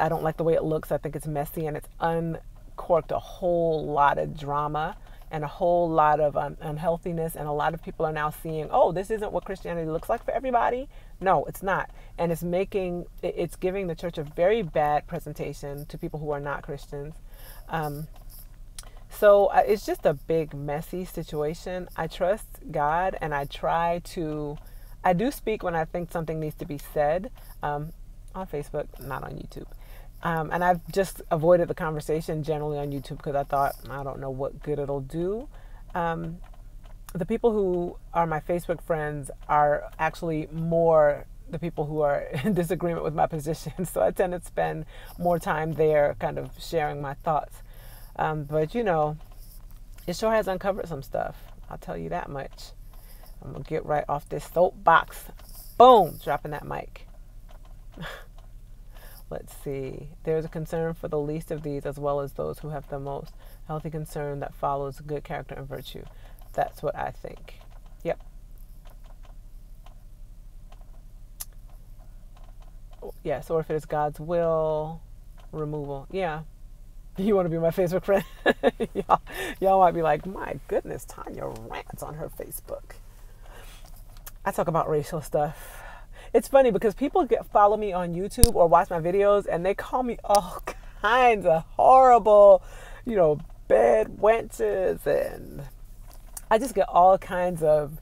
I don't like the way it looks. I think it's messy, and it's uncorked a whole lot of drama and a whole lot of unhealthiness. And a lot of people are now seeing, oh, this isn't what Christianity looks like for everybody. No, it's not. And it's giving the church a very bad presentation to people who are not Christians. So it's just a big, messy situation. I trust God, and I do speak when I think something needs to be said, on Facebook, not on YouTube. And I've just avoided the conversation generally on YouTube, because I thought, I don't know what good it'll do. The people who are my Facebook friends are actually more the people who are in disagreement with my position. So I tend to spend more time there kind of sharing my thoughts. But it sure has uncovered some stuff. I'll tell you that much. I'm going to get right off this soapbox. Boom! Dropping that mic. Let's see. There's a concern for the least of these, as well as those who have the most. Healthy concern that follows good character and virtue. That's what I think. Yep. Yes, or if it is God's will, removal. Yeah. You want to be my Facebook friend? y'all might be like, my goodness, Tanya rants on her Facebook. I talk about racial stuff. It's funny because people follow me on YouTube or watch my videos, and they call me all kinds of horrible, bad wenches, and I just get all kinds of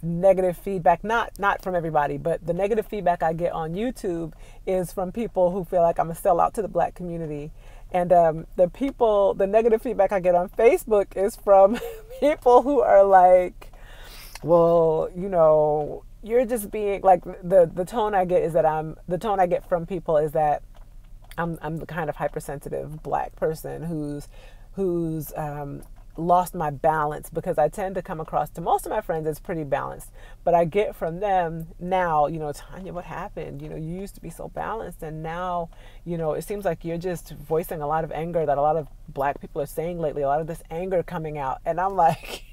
negative feedback. Not from everybody, but the negative feedback I get on YouTube is from people who feel like I'm a sellout to the Black community. And the negative feedback I get on Facebook is from people who are like, well, you're just being like, the tone I get is that the tone I get from people is that I'm the kind of hypersensitive Black person who's lost my balance, because I tend to come across to most of my friends as pretty balanced, but I get from them now, Tanya, what happened? You used to be so balanced, and now, it seems like you're just voicing a lot of anger that a lot of Black people are saying lately, a lot of this anger coming out. And I'm like,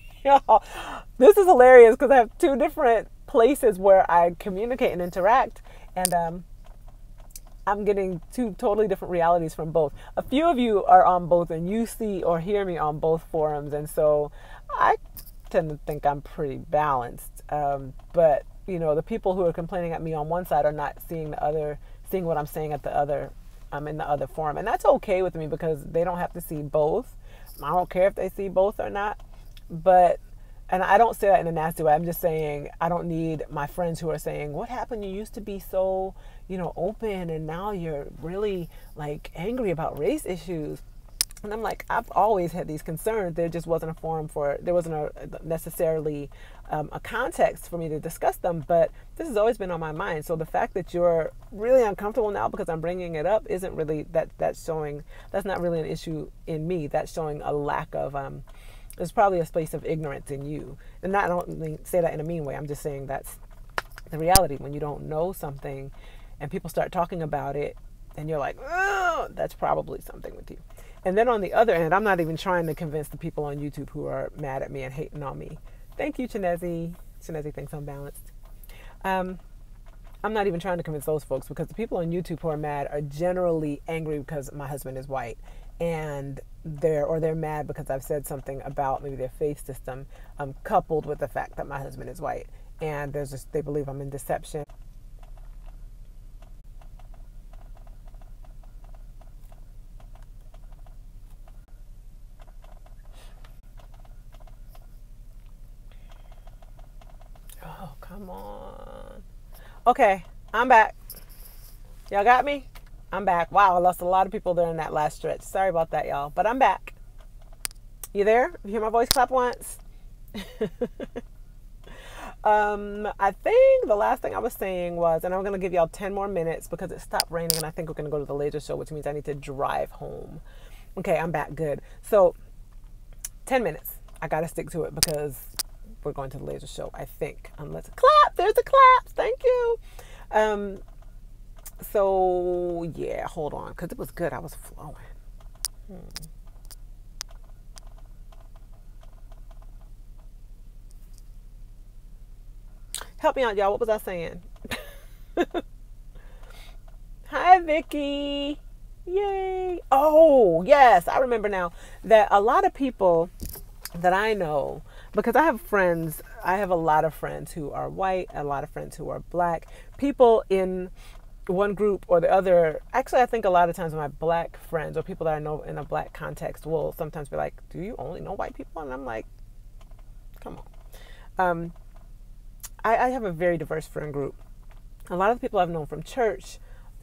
this is hilarious, because I have two different places where I communicate and interact, and I'm getting two totally different realities from both. A few of you are on both, and you see or hear me on both forums, and so I tend to think I'm pretty balanced. But the people who are complaining at me on one side are not seeing what I'm saying at the other, in the other forum, and that's okay with me, because they don't have to see both. I don't care if they see both or not, and I don't say that in a nasty way. I'm just saying I don't need my friends who are saying, what happened? You used to be so, open, and now you're really like angry about race issues. And I'm like, I've always had these concerns. There just wasn't a forum for, there wasn't necessarily a context for me to discuss them, but this has always been on my mind. So the fact that you're really uncomfortable now because I'm bringing it up isn't really, that's showing, that's not really an issue in me. That's showing a lack of, there's probably a space of ignorance in you. And I don't say that in a mean way. I'm just saying that's the reality. When you don't know something and people start talking about it and you're like, oh, that's probably something with you. And then on the other end, I'm not even trying to convince the people on YouTube who are mad at me and hating on me. Thank you, Chinezi. Chinezi thinks I'm balanced. I'm not even trying to convince those folks, because the people on YouTube who are mad are generally angry because my husband is white, and they're mad because I've said something about maybe their faith system, coupled with the fact that my husband is white, and they believe I'm in deception. Oh, come on. Okay, I'm back. Y'all got me? I'm back. Wow, I lost a lot of people there in that last stretch. Sorry about that, y'all. But I'm back. You there? You hear my voice clap once? I think the last thing I was saying was, and I'm going to give y'all 10 more minutes because it stopped raining and I think we're going to go to the laser show, which means I need to drive home. Okay, I'm back. Good. So 10 minutes. I got to stick to it because we're going to the laser show, I think. Let's clap. There's a clap. Thank you. So yeah, hold on, because it was good. I was flowing. Help me out, y'all. What was I saying? Hi, Vicky. Yay. Oh, yes. I remember now that a lot of people that I know, because I have a lot of friends who are white, a lot of friends who are black, people in one group or the other. Actually, I think a lot of times my black friends or people that I know in a black context will sometimes be like, do you only know white people? And I'm like, come on. I have a very diverse friend group. A lot of the people I've known from church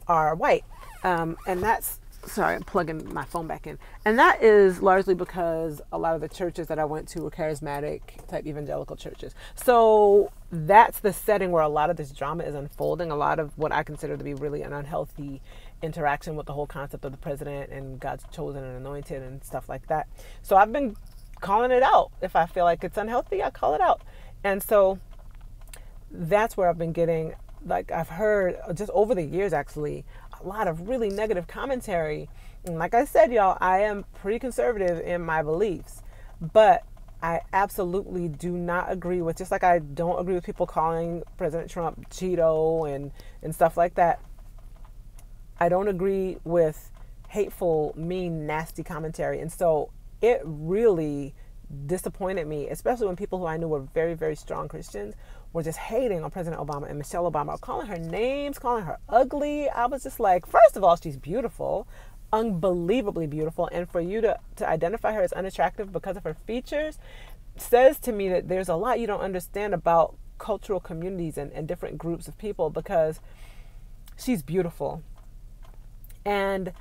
are white. And that's, sorry, I'm plugging my phone back in. And that is largely because a lot of the churches that I went to were charismatic type evangelical churches. So that's the setting where a lot of this drama is unfolding. A lot of what I consider to be really an unhealthy interaction with the whole concept of the president and God's chosen and anointed and stuff like that. So I've been calling it out. If I feel like it's unhealthy, I call it out. And so that's where I've been getting, like, I've heard just over the years, actually, a lot of really negative commentary. And like I said, y'all, I am pretty conservative in my beliefs, but I absolutely do not agree with, just like I don't agree with people calling President Trump Cheeto and stuff like that. I don't agree with hateful, mean, nasty commentary. And so it really disappointed me, especially when people who I knew were very, very strong Christians were just hating on President Obama and Michelle Obama, calling her names, calling her ugly. I was just like, first of all, she's beautiful, unbelievably beautiful. And for you to identify her as unattractive because of her features says to me that there's a lot you don't understand about cultural communities and different groups of people, because she's beautiful. And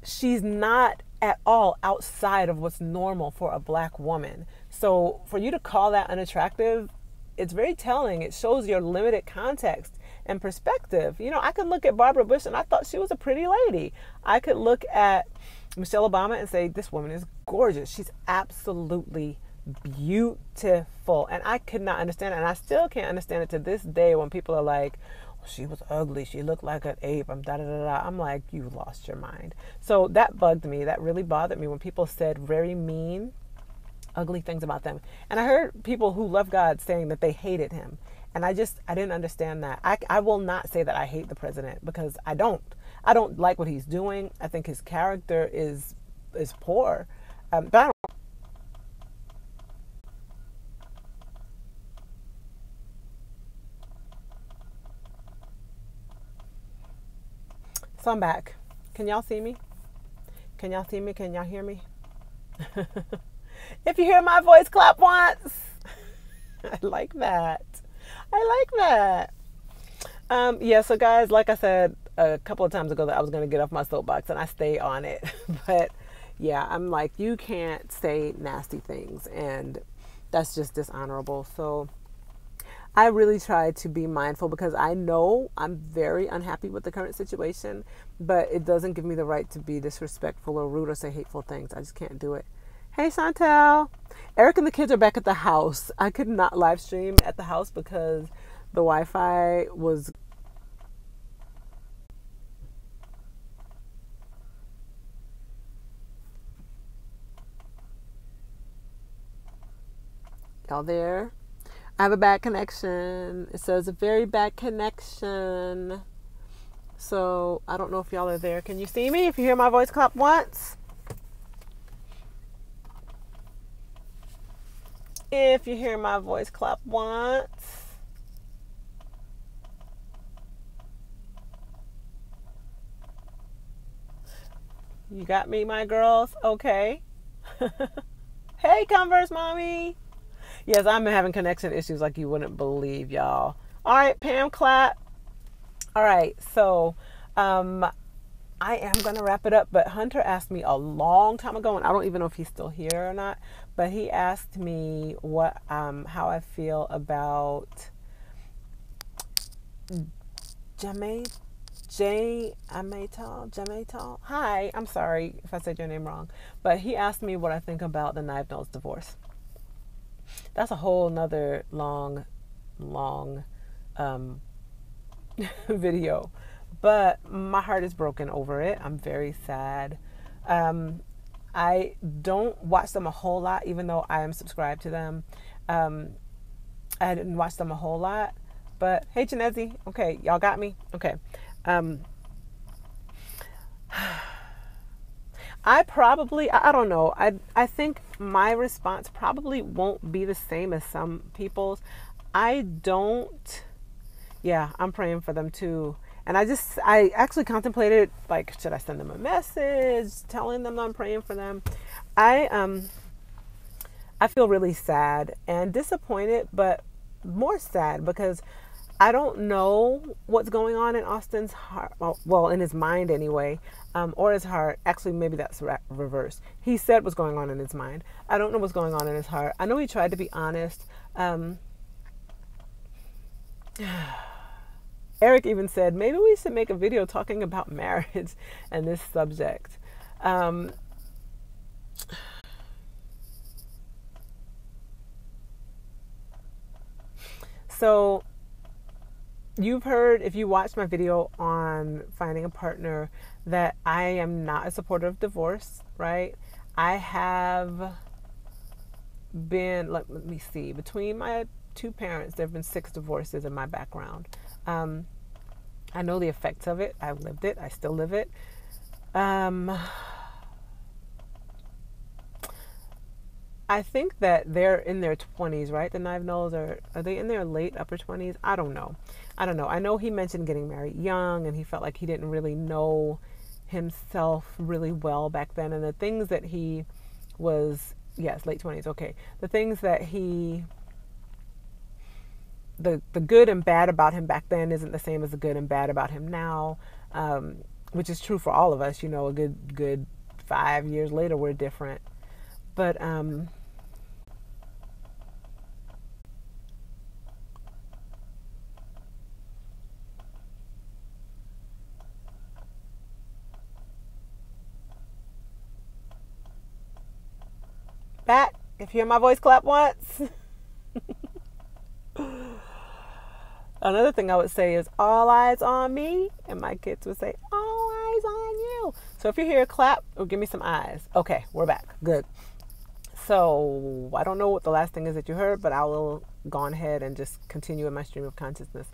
she's not at all outside of what's normal for a black woman. So for you to call that unattractive, it's very telling. It shows your limited context and perspective. You know, I could look at Barbara Bush and I thought she was a pretty lady. I could look at Michelle Obama and say, this woman is gorgeous. She's absolutely beautiful. And I could not understand it. And I still can't understand it to this day when people are like, she was ugly, she looked like an ape, I'm like, you lost your mind. So that bugged me. That really bothered me when people said very mean, ugly things about them. And I heard people who love God saying that they hated him. And I didn't understand that. I will not say that I hate the president, because I don't like what he's doing. I think his character is poor. But I don't. So I'm back. Can y'all see me? Can y'all see me? Can y'all hear me? If you hear my voice, clap once. I like that. Yeah, so guys, like I said a couple of times ago, that I was going to get off my soapbox, and I stay on it. But yeah, I'm like, you can't say nasty things, and that's just dishonorable. So I really try to be mindful because I know I'm very unhappy with the current situation, but it doesn't give me the right to be disrespectful or rude or say hateful things. I just can't do it. Hey, Chantel. Eric and the kids are back at the house. I could not live stream at the house because the Wi-Fi was... Y'all there? I have a bad connection. It says a very bad connection. So I don't know if y'all are there. Can you see me? If you hear my voice, clap once. If you hear my voice, clap once. You got me, my girls? Okay. Hey, Converse Mommy. Yes, I'm having connection issues like you wouldn't believe, y'all. All right, Pam, clap. All right, so I am going to wrap it up, but Hunter asked me a long time ago, and I don't even know if he's still here or not, but he asked me what how I feel about Jamaytal. Hi, I'm sorry if I said your name wrong, but he asked me what I think about the Knife Nose divorce. That's a whole nother long video, but my heart is broken over it. I'm very sad. I don't watch them a whole lot, even though I am subscribed to them. I didn't watch them a whole lot, but hey, Janezi. Okay, y'all got me? Okay. I probably, I don't know. I think my response probably won't be the same as some people's. I don't, yeah, I'm praying for them too. And I actually contemplated, like, should I send them a message telling them I'm praying for them? I feel really sad and disappointed, but more sad because I don't know what's going on in Austin's heart. Well, in his mind anyway, or his heart. Actually, maybe that's reversed. He said what's going on in his mind. I don't know what's going on in his heart. I know he tried to be honest. Eric even said, maybe we should make a video talking about marriage and this subject. So you've heard, if you watched my video on finding a partner, that I am not a supporter of divorce, right? I have been, let me see, between my two parents, there have been 6 divorces in my background. I know the effects of it. I've lived it. I still live it. I think that they're in their 20s, right? The Knife Nose, are they in their late upper 20s? I don't know. I know he mentioned getting married young, and he felt like he didn't really know himself really well back then. And the things that he was, yes, late 20s, okay. The things that he, the good and bad about him back then isn't the same as the good and bad about him now, which is true for all of us. You know, a good 5 years later, we're different. But back, if you hear my voice, clap once. Another thing I would say is all eyes on me, and my kids would say all eyes on you. So if you're here, clap or give me some eyes. Okay, we're back. Good. So I don't know what the last thing is that you heard, but I will go on ahead and just continue in my stream of consciousness.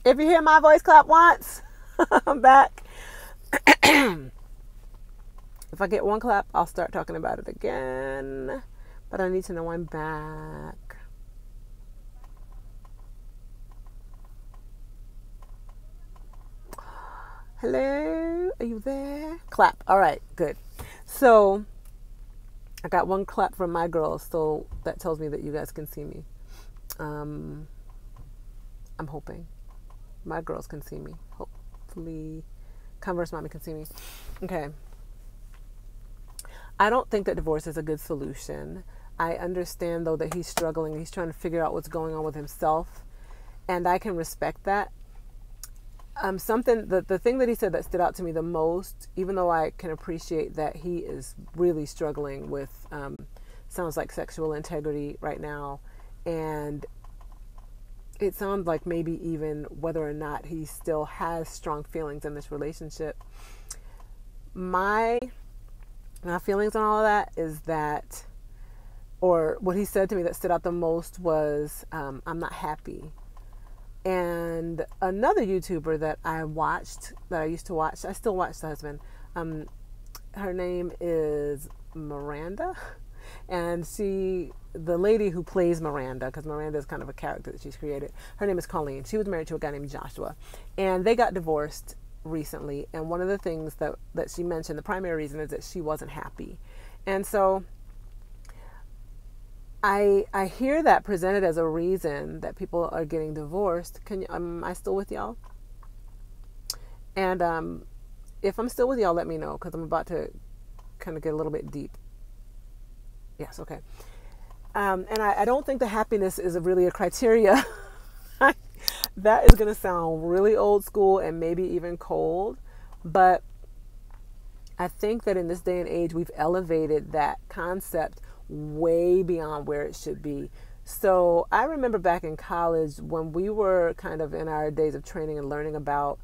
If you hear my voice, clap once. I'm back. If I get one clap, I'll start talking about it again. But I need to know I'm back. Hello? Are you there? Clap. All right, good. So I got one clap from my girls, so that tells me that you guys can see me. I'm hoping my girls can see me. Hopefully Converse Mommy can see me. Okay. I don't think that divorce is a good solution. I understand, though, that he's struggling. He's trying to figure out what's going on with himself, and I can respect that. The thing that he said that stood out to me the most, even though I can appreciate that he is really struggling with, sounds like sexual integrity right now, and it sounds like maybe even whether or not he still has strong feelings in this relationship. My feelings on all of that is that, or what he said to me that stood out the most was, I'm not happy. And another YouTuber that I used to watch, I still watch the husband. Her name is Miranda. And the lady who plays Miranda, because Miranda is kind of a character that she's created, her name is Colleen. She was married to a guy named Joshua. And they got divorced recently. And one of the things that she mentioned, the primary reason is that she wasn't happy. And so I hear that presented as a reason that people are getting divorced. Am I still with y'all? And if I'm still with y'all, let me know, because I'm about to kind of get a little bit deep. Yes, okay. And I don't think the happiness is really a criteria. That is going to sound really old school and maybe even cold, but I think that in this day and age, we've elevated that concept way beyond where it should be. So I remember back in college when we were kind of in our days of training and learning about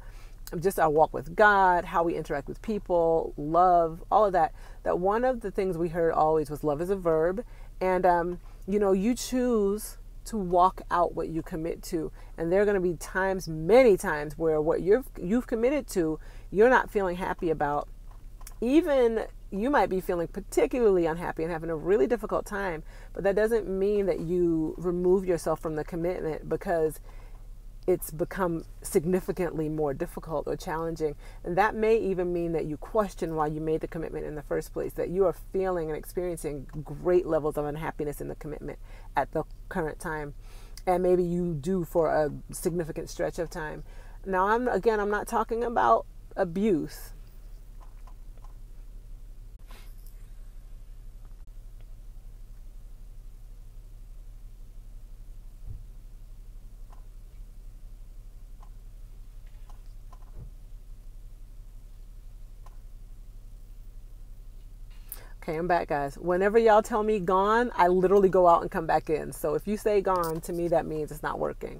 just our walk with God, how we interact with people, love, all of that, that one of the things we heard always was love is a verb. And, you choose to walk out what you commit to. And there are going to be times, many times, where what you've committed to, you're not feeling happy about. Even you might be feeling particularly unhappy and having a really difficult time, but that doesn't mean that you remove yourself from the commitment because it's become significantly more difficult or challenging. And that may even mean that you question why you made the commitment in the first place, that you are feeling and experiencing great levels of unhappiness in the commitment at the current time. And maybe you do for a significant stretch of time. Now, I'm not talking about abuse. Okay, I'm back, guys. Whenever y'all tell me gone, I literally go out and come back in. So if you say gone, to me, that means it's not working.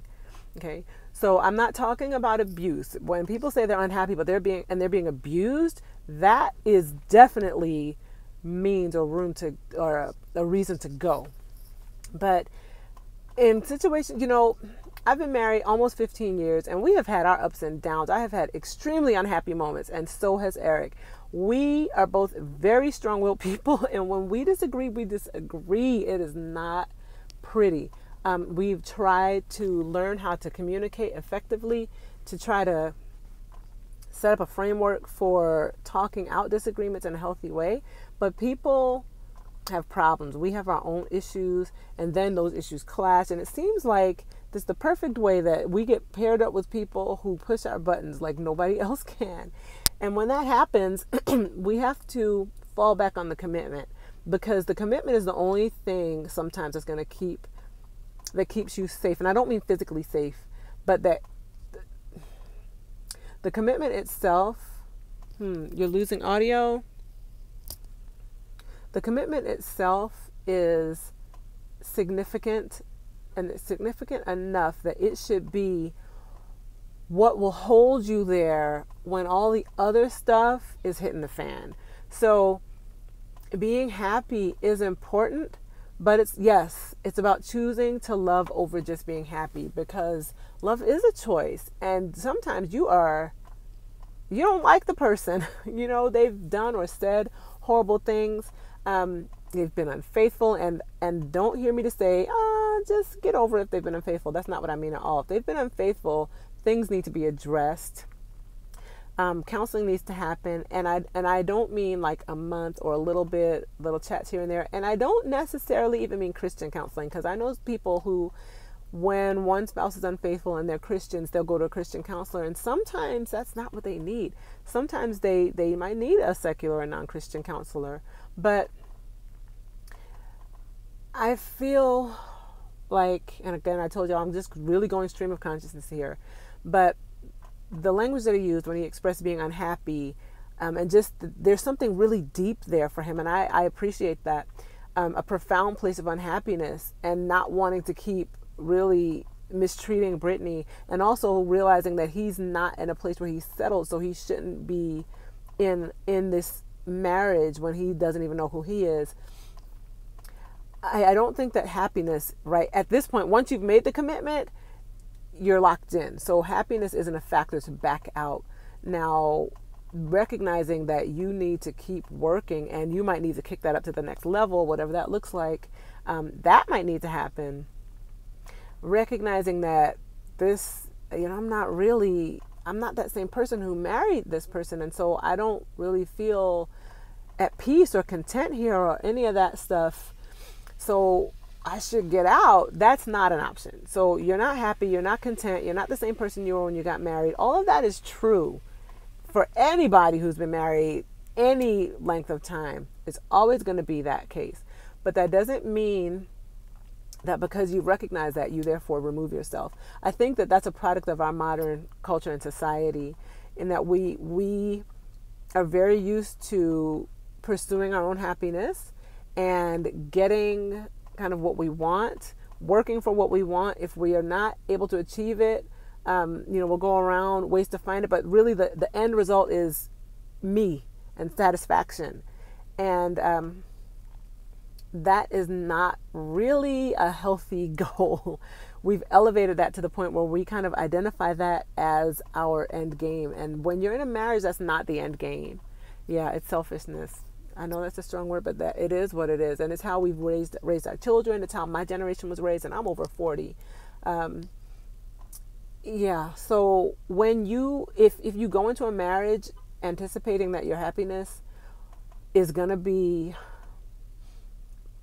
Okay, so I'm not talking about abuse. When people say they're unhappy, but they're being abused, that is definitely means or a reason to go. But in situations, I've been married almost 15 years, and we have had our ups and downs. I have had extremely unhappy moments, and so has Eric. We are both very strong-willed people, and when we disagree, we disagree. It is not pretty. We've tried to learn how to communicate effectively, to try to set up a framework for talking out disagreements in a healthy way, but people have problems. We have our own issues, and then those issues clash, and it seems like this is the perfect way that we get paired up with people who push our buttons like nobody else can. And when that happens, we have to fall back on the commitment, because the commitment is the only thing sometimes that's going to keeps you safe. And I don't mean physically safe, but that the commitment itself, you're losing audio. The commitment itself is significant, and it's significant enough that it should be what will hold you there when all the other stuff is hitting the fan. So being happy is important, but it's about choosing to love over just being happy, because love is a choice. And sometimes you don't like the person, they've done or said horrible things. They've been unfaithful, and don't hear me to say, just get over it if they've been unfaithful. That's not what I mean at all. If they've been unfaithful, things need to be addressed. Counseling needs to happen, and I don't mean like a month or a little chats here and there, and I don't necessarily even mean Christian counseling, because I know people who, when one spouse is unfaithful and they're Christians, they'll go to a Christian counselor, and sometimes that's not what they need. Sometimes they might need a secular or non-Christian counselor, but I feel like, and again, I told you I'm just really going stream of consciousness here, but the language that he used when he expressed being unhappy, and just there's something really deep there for him, and I appreciate that, a profound place of unhappiness and not wanting to keep really mistreating Brittany, and also realizing that he's not in a place where he's settled, so he shouldn't be in this marriage when he doesn't even know who he is. I don't think that happiness, right, at this point, once you've made the commitment, you're locked in. So happiness isn't a factor to back out. Now, recognizing that you need to keep working, and you might need to kick that up to the next level, whatever that looks like, that might need to happen. Recognizing that this, I'm not that same person who married this person, and so I don't really feel at peace or content here or any of that stuff. So I should get out. That's not an option. So you're not happy, you're not content, you're not the same person you were when you got married. All of that is true for anybody who's been married any length of time. It's always going to be that case. But that doesn't mean that because you recognize that, you therefore remove yourself. I think that that's a product of our modern culture and society, in that we are very used to pursuing our own happiness and getting kind of what we want, working for what we want. If we are not able to achieve it, we'll go around ways to find it. But really the end result is me and satisfaction. And that is not really a healthy goal. We've elevated that to the point where we kind of identify that as our end game. And when you're in a marriage, that's not the end game. Yeah, it's selfishness. I know that's a strong word, but that it is what it is. And it's how we've raised our children. It's how my generation was raised, and I'm over 40. So when if you go into a marriage anticipating that your happiness is going to be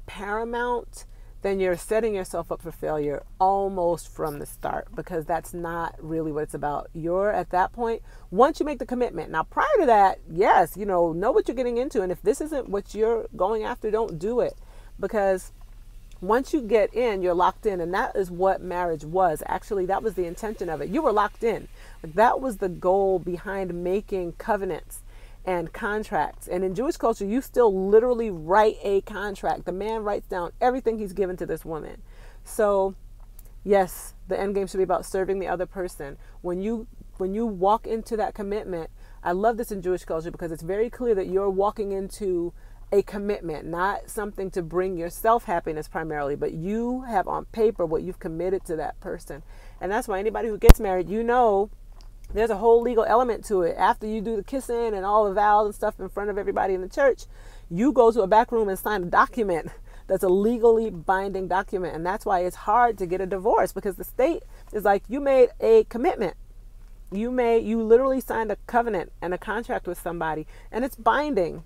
paramount, then you're setting yourself up for failure almost from the start, because that's not really what it's about. You're at that point, once you make the commitment. Now, prior to that, yes, know what you're getting into. And if this isn't what you're going after, don't do it. Because once you get in, you're locked in. And that is what marriage was. Actually, that was the intention of it. You were locked in. That was the goal behind making covenants and contracts. And in Jewish culture, you still literally write a contract. The man writes down everything he's given to this woman. So yes, the end game should be about serving the other person. When you walk into that commitment, I love this in Jewish culture, because it's very clear that you're walking into a commitment, not something to bring yourself happiness primarily, but you have on paper what you've committed to that person. And that's why anybody who gets married, there's a whole legal element to it. After you do the kissing and all the vows and stuff in front of everybody in the church, you go to a back room and sign a document that's a legally binding document. And that's why it's hard to get a divorce, because the state is like, you made a commitment. You literally signed a covenant and a contract with somebody, and it's binding.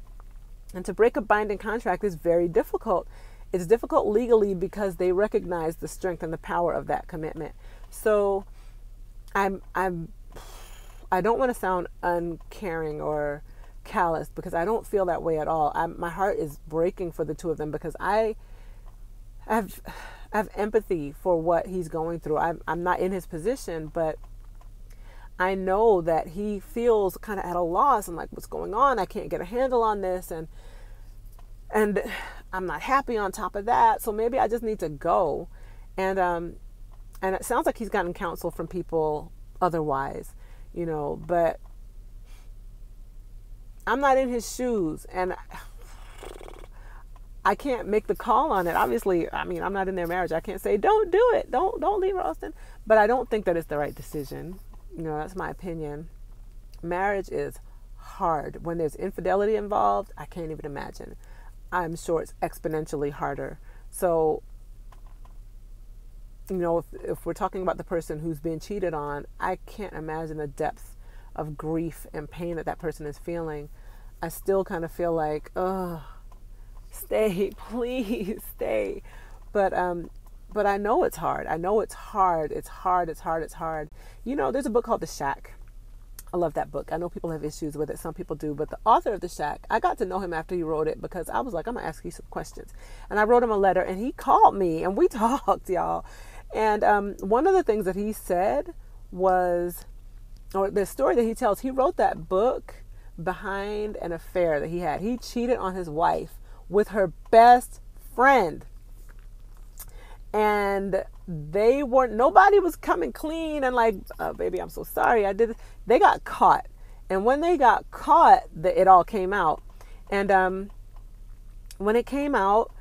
And to break a binding contract is very difficult. It's difficult legally because they recognize the strength and the power of that commitment. So I don't want to sound uncaring or callous, because I don't feel that way at all. My heart is breaking for the two of them, because I have empathy for what he's going through. I'm not in his position, but I know that he feels kind of at a loss. I'm like, what's going on? I can't get a handle on this, and I'm not happy on top of that. So maybe I just need to go. And it sounds like he's gotten counsel from people otherwise. But I'm not in his shoes, and I can't make the call on it. Obviously, I'm not in their marriage. I can't say, don't do it. Don't leave her, Austin. But I don't think that it's the right decision. That's my opinion. Marriage is hard. When there's infidelity involved, I can't even imagine. I'm sure it's exponentially harder. So, if we're talking about the person who's been cheated on, I can't imagine the depth of grief and pain that that person is feeling, I still kind of feel like, oh, stay, please stay. But I know it's hard. I know it's hard. It's hard. It's hard. It's hard. You know, there's a book called The Shack. I love that book. I know people have issues with it. Some people do. But the author of The Shack, I got to know him after he wrote it because I was like, I'm going to ask you some questions. And I wrote him a letter and he called me and we talked, y'all. And one of the things that he said was, or the story that he tells, he wrote that book behind an affair that he had. He cheated on his wife with her best friend. And nobody was coming clean and like, baby, I'm so sorry I did this. They got caught. And when they got caught, it all came out. And when it came out,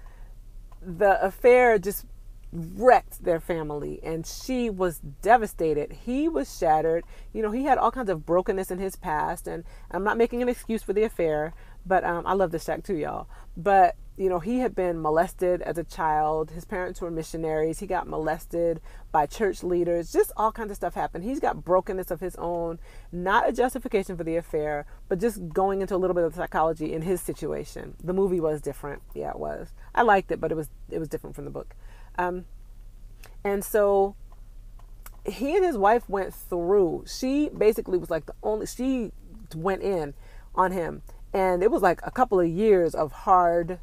the affair just wrecked their family. And she was devastated. He was shattered. You know, he had all kinds of brokenness in his past. And I'm not making an excuse for the affair, but I love The Shack too, y'all. But you know, he had been molested as a child. His parents were missionaries. He got molested by church leaders. Just all kinds of stuff happened. He's got brokenness of his own. Not a justification for the affair, but just going into a little bit of psychology in his situation. The movie was different. Yeah, it was. I liked it, but it was different from the book. And so he and his wife went through. She basically was like she went in on him. And it was like a couple of years of hard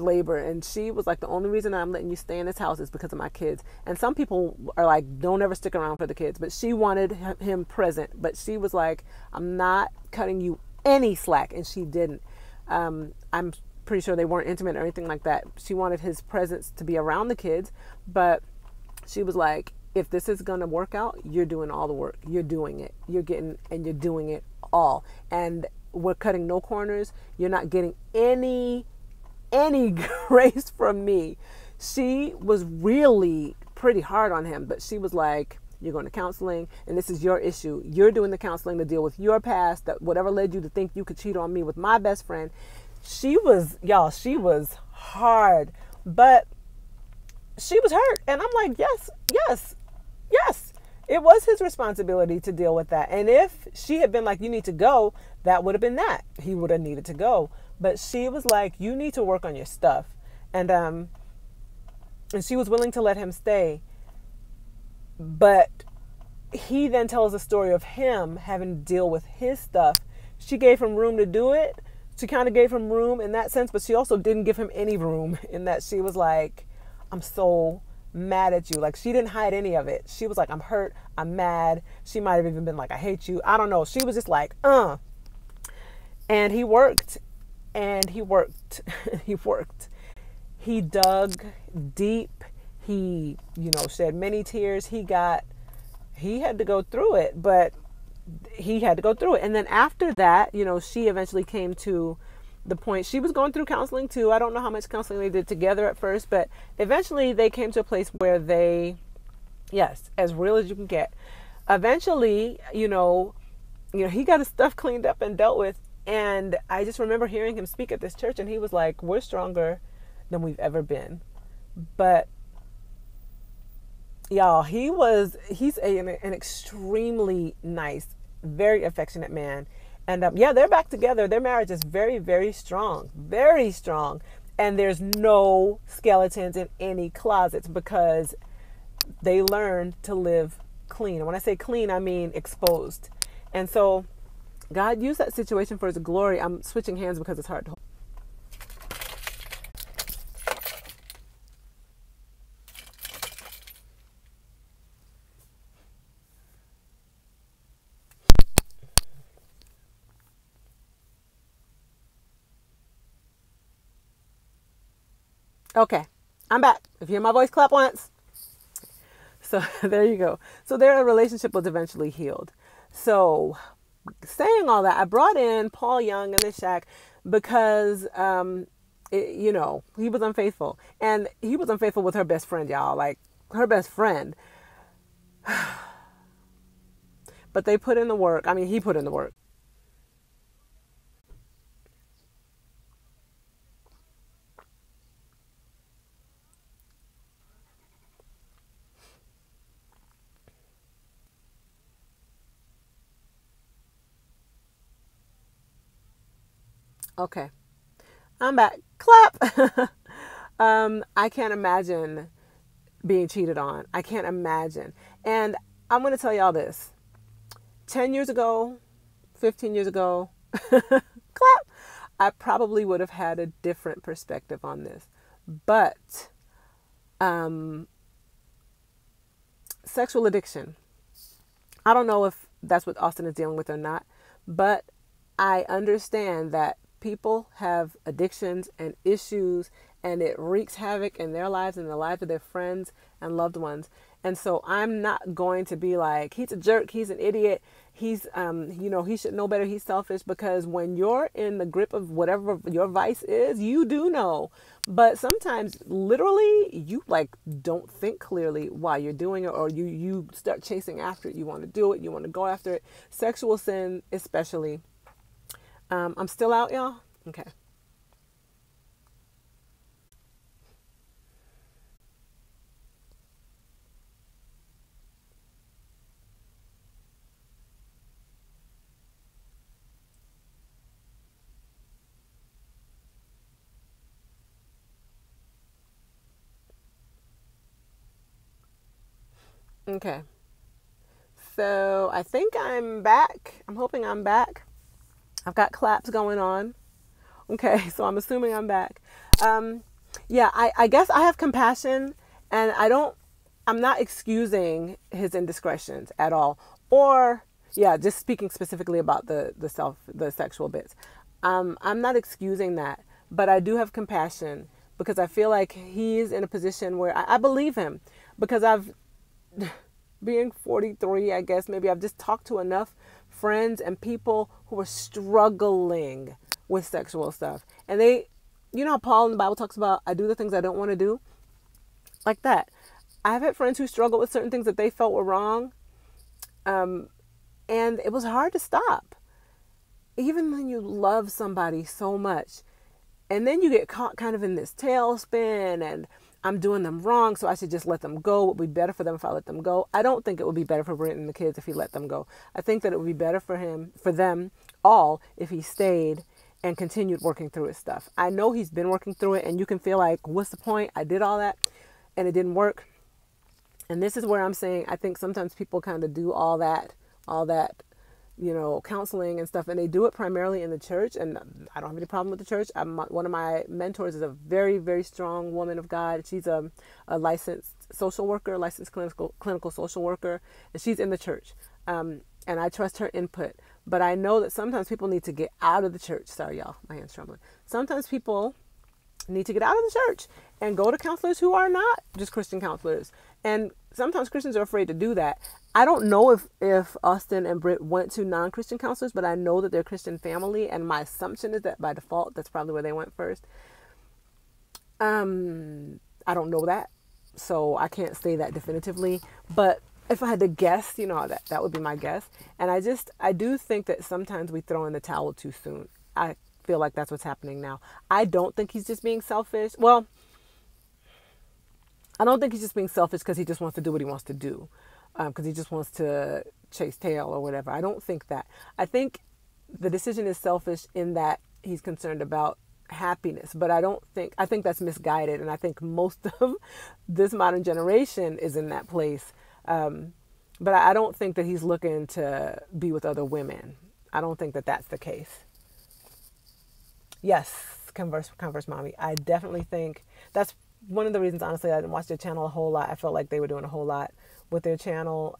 labor, and she was like, the only reason I'm letting you stay in this house is because of my kids. And some people are like, don't ever stick around for the kids, but she wanted him present. But she was like, I'm not cutting you any slack, and she didn't. I'm pretty sure they weren't intimate or anything like that. She wanted his presence to be around the kids, but she was like, if this is going to work out, you're doing all the work. You're doing it. You're doing it all. And we're cutting no corners. You're not getting any grace from me. She was really pretty hard on him, but she was like, you're going to counseling and this is your issue. You're doing the counseling to deal with your past, that whatever led you to think you could cheat on me with my best friend. She was hard, but she was hurt. And I'm like, yes. It was his responsibility to deal with that. And if she had been like, you need to go, that would have been that. He would have needed to go. But she was like, you need to work on your stuff. And she was willing to let him stay. But he then tells a story of him having to deal with his stuff. She gave him room to do it. She kind of gave him room in that sense, but she also didn't give him any room in that she was like, I'm so mad at you. Like, she didn't hide any of it. She was like, I'm hurt. I'm mad. She might have even been like, I hate you. I don't know. She was just like, And he worked. And he worked. He worked. He dug deep. He, shed many tears. He had to go through it, but he had to go through it. And then after that, she eventually came to the point, she was going through counseling too. I don't know how much counseling they did together at first, but eventually they came to a place where yes, as real as you can get. Eventually, he got his stuff cleaned up and dealt with. And I just remember hearing him speak at this church, and he was like, we're stronger than we've ever been. But y'all, he's an extremely nice, very affectionate man. And they're back together. Their marriage is very, very strong, very strong. And there's no skeletons in any closets because they learned to live clean. And when I say clean, I mean exposed. And so God used that situation for his glory. I'm switching hands because it's hard to hold. Okay, I'm back. If you hear my voice, clap once. So there you go. So their relationship was eventually healed. So saying all that, I brought in Paul Young in the Shack because, he was unfaithful. And he was unfaithful with her best friend, y'all. Like, her best friend. But they put in the work. I mean, he put in the work. Okay, I'm back. Clap. I can't imagine being cheated on. I can't imagine. And I'm going to tell y'all this. 10 years ago, 15 years ago, clap, I probably would have had a different perspective on this. But sexual addiction, I don't know if that's what Austin is dealing with or not, but I understand that people have addictions and issues, and it wreaks havoc in their lives and the lives of their friends and loved ones. And so I'm not going to be like, he's a jerk, he's an idiot, he's, he should know better, he's selfish, because when you're in the grip of whatever your vice is, you do know. But sometimes literally you like don't think clearly while you're doing it, or you start chasing after it. You want to do it, you want to go after it. Sexual sin especially. I'm still out, y'all? Okay. Okay. So I think I'm back. I'm hoping I'm back. I've got claps going on. Okay, so I'm assuming I'm back. Yeah, I guess I have compassion, and I'm not excusing his indiscretions at all. Or, yeah, just speaking specifically about the sexual bits. I'm not excusing that, but I do have compassion because I feel like he's in a position where I believe him, because being 43, I guess maybe I've just talked to enough friends and people who are struggling with sexual stuff. And how Paul in the Bible talks about, I do the things I don't want to do, like that. I've had friends who struggled with certain things that they felt were wrong. And it was hard to stop. Even when you love somebody so much, and then you get caught kind of in this tailspin, and I'm doing them wrong, so I should just let them go. It would be better for them if I let them go. I don't think it would be better for Brenton and the kids if he let them go. I think that it would be better for them all, if he stayed and continued working through his stuff. I know he's been working through it, and you can feel like, what's the point? I did all that, and it didn't work. And this is where I'm saying, I think sometimes people kind of do all that, counseling and stuff, and they do it primarily in the church. And I don't have any problem with the church. One of my mentors is a very, very strong woman of God. She's a licensed social worker, licensed clinical social worker, and she's in the church. And I trust her input. But I know that sometimes people need to get out of the church. Sorry, y'all, my hand's trembling. Sometimes people need to get out of the church and go to counselors who are not just Christian counselors. And sometimes Christians are afraid to do that. I don't know if Austin and Britt went to non-Christian counselors, but I know that they're a Christian family, and my assumption is that by default, that's probably where they went first. I don't know that, so I can't say that definitively. But if I had to guess, that would be my guess. And I do think that sometimes we throw in the towel too soon. I feel like that's what's happening now. I don't think he's just being selfish. Well, I don't think he's just being selfish because he just wants to do what he wants to do, because he just wants to chase tail or whatever. I don't think that. I think the decision is selfish in that he's concerned about happiness, but I think that's misguided, and I think most of this modern generation is in that place. But I don't think that he's looking to be with other women. I don't think that that's the case. Yes, converse, mommy. I definitely think that's one of the reasons, honestly, I didn't watch their channel a whole lot. I felt like they were doing a whole lot with their channel.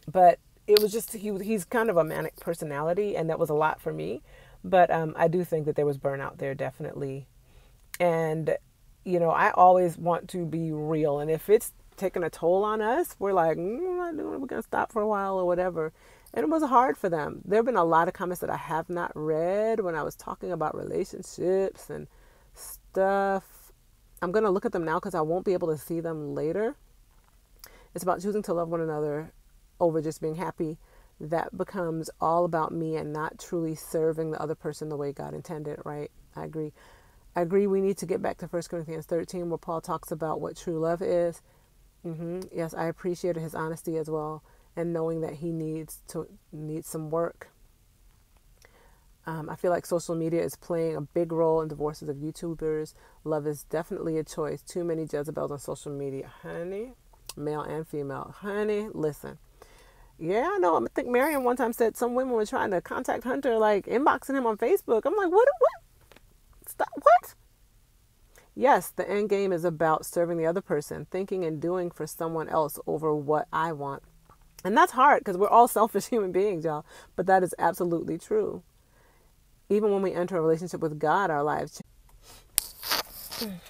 But it was just, he's kind of a manic personality, and that was a lot for me. But I do think that there was burnout there, definitely. And, I always want to be real. And if it's taking a toll on us, we're like, we're going to stop for a while or whatever. And it was hard for them. There have been a lot of comments that I have not read when I was talking about relationships and stuff. I'm going to look at them now because I won't be able to see them later. It's about choosing to love one another over just being happy. That becomes all about me and not truly serving the other person the way God intended, right? I agree. We need to get back to 1 Corinthians 13 where Paul talks about what true love is. Yes, I appreciated his honesty as well, and knowing that he needs some work. I feel like social media is playing a big role in divorces of YouTubers. Love is definitely a choice. Too many Jezebels on social media. Honey, male and female. Honey, listen. Yeah, I know. I think Marion one time said some women were trying to contact Hunter, like inboxing him on Facebook. I'm like, what? Stop, what? Yes, the end game is about serving the other person, thinking and doing for someone else over what I want. And that's hard because we're all selfish human beings, y'all. But that is absolutely true. Even when we enter a relationship with God, our lives change.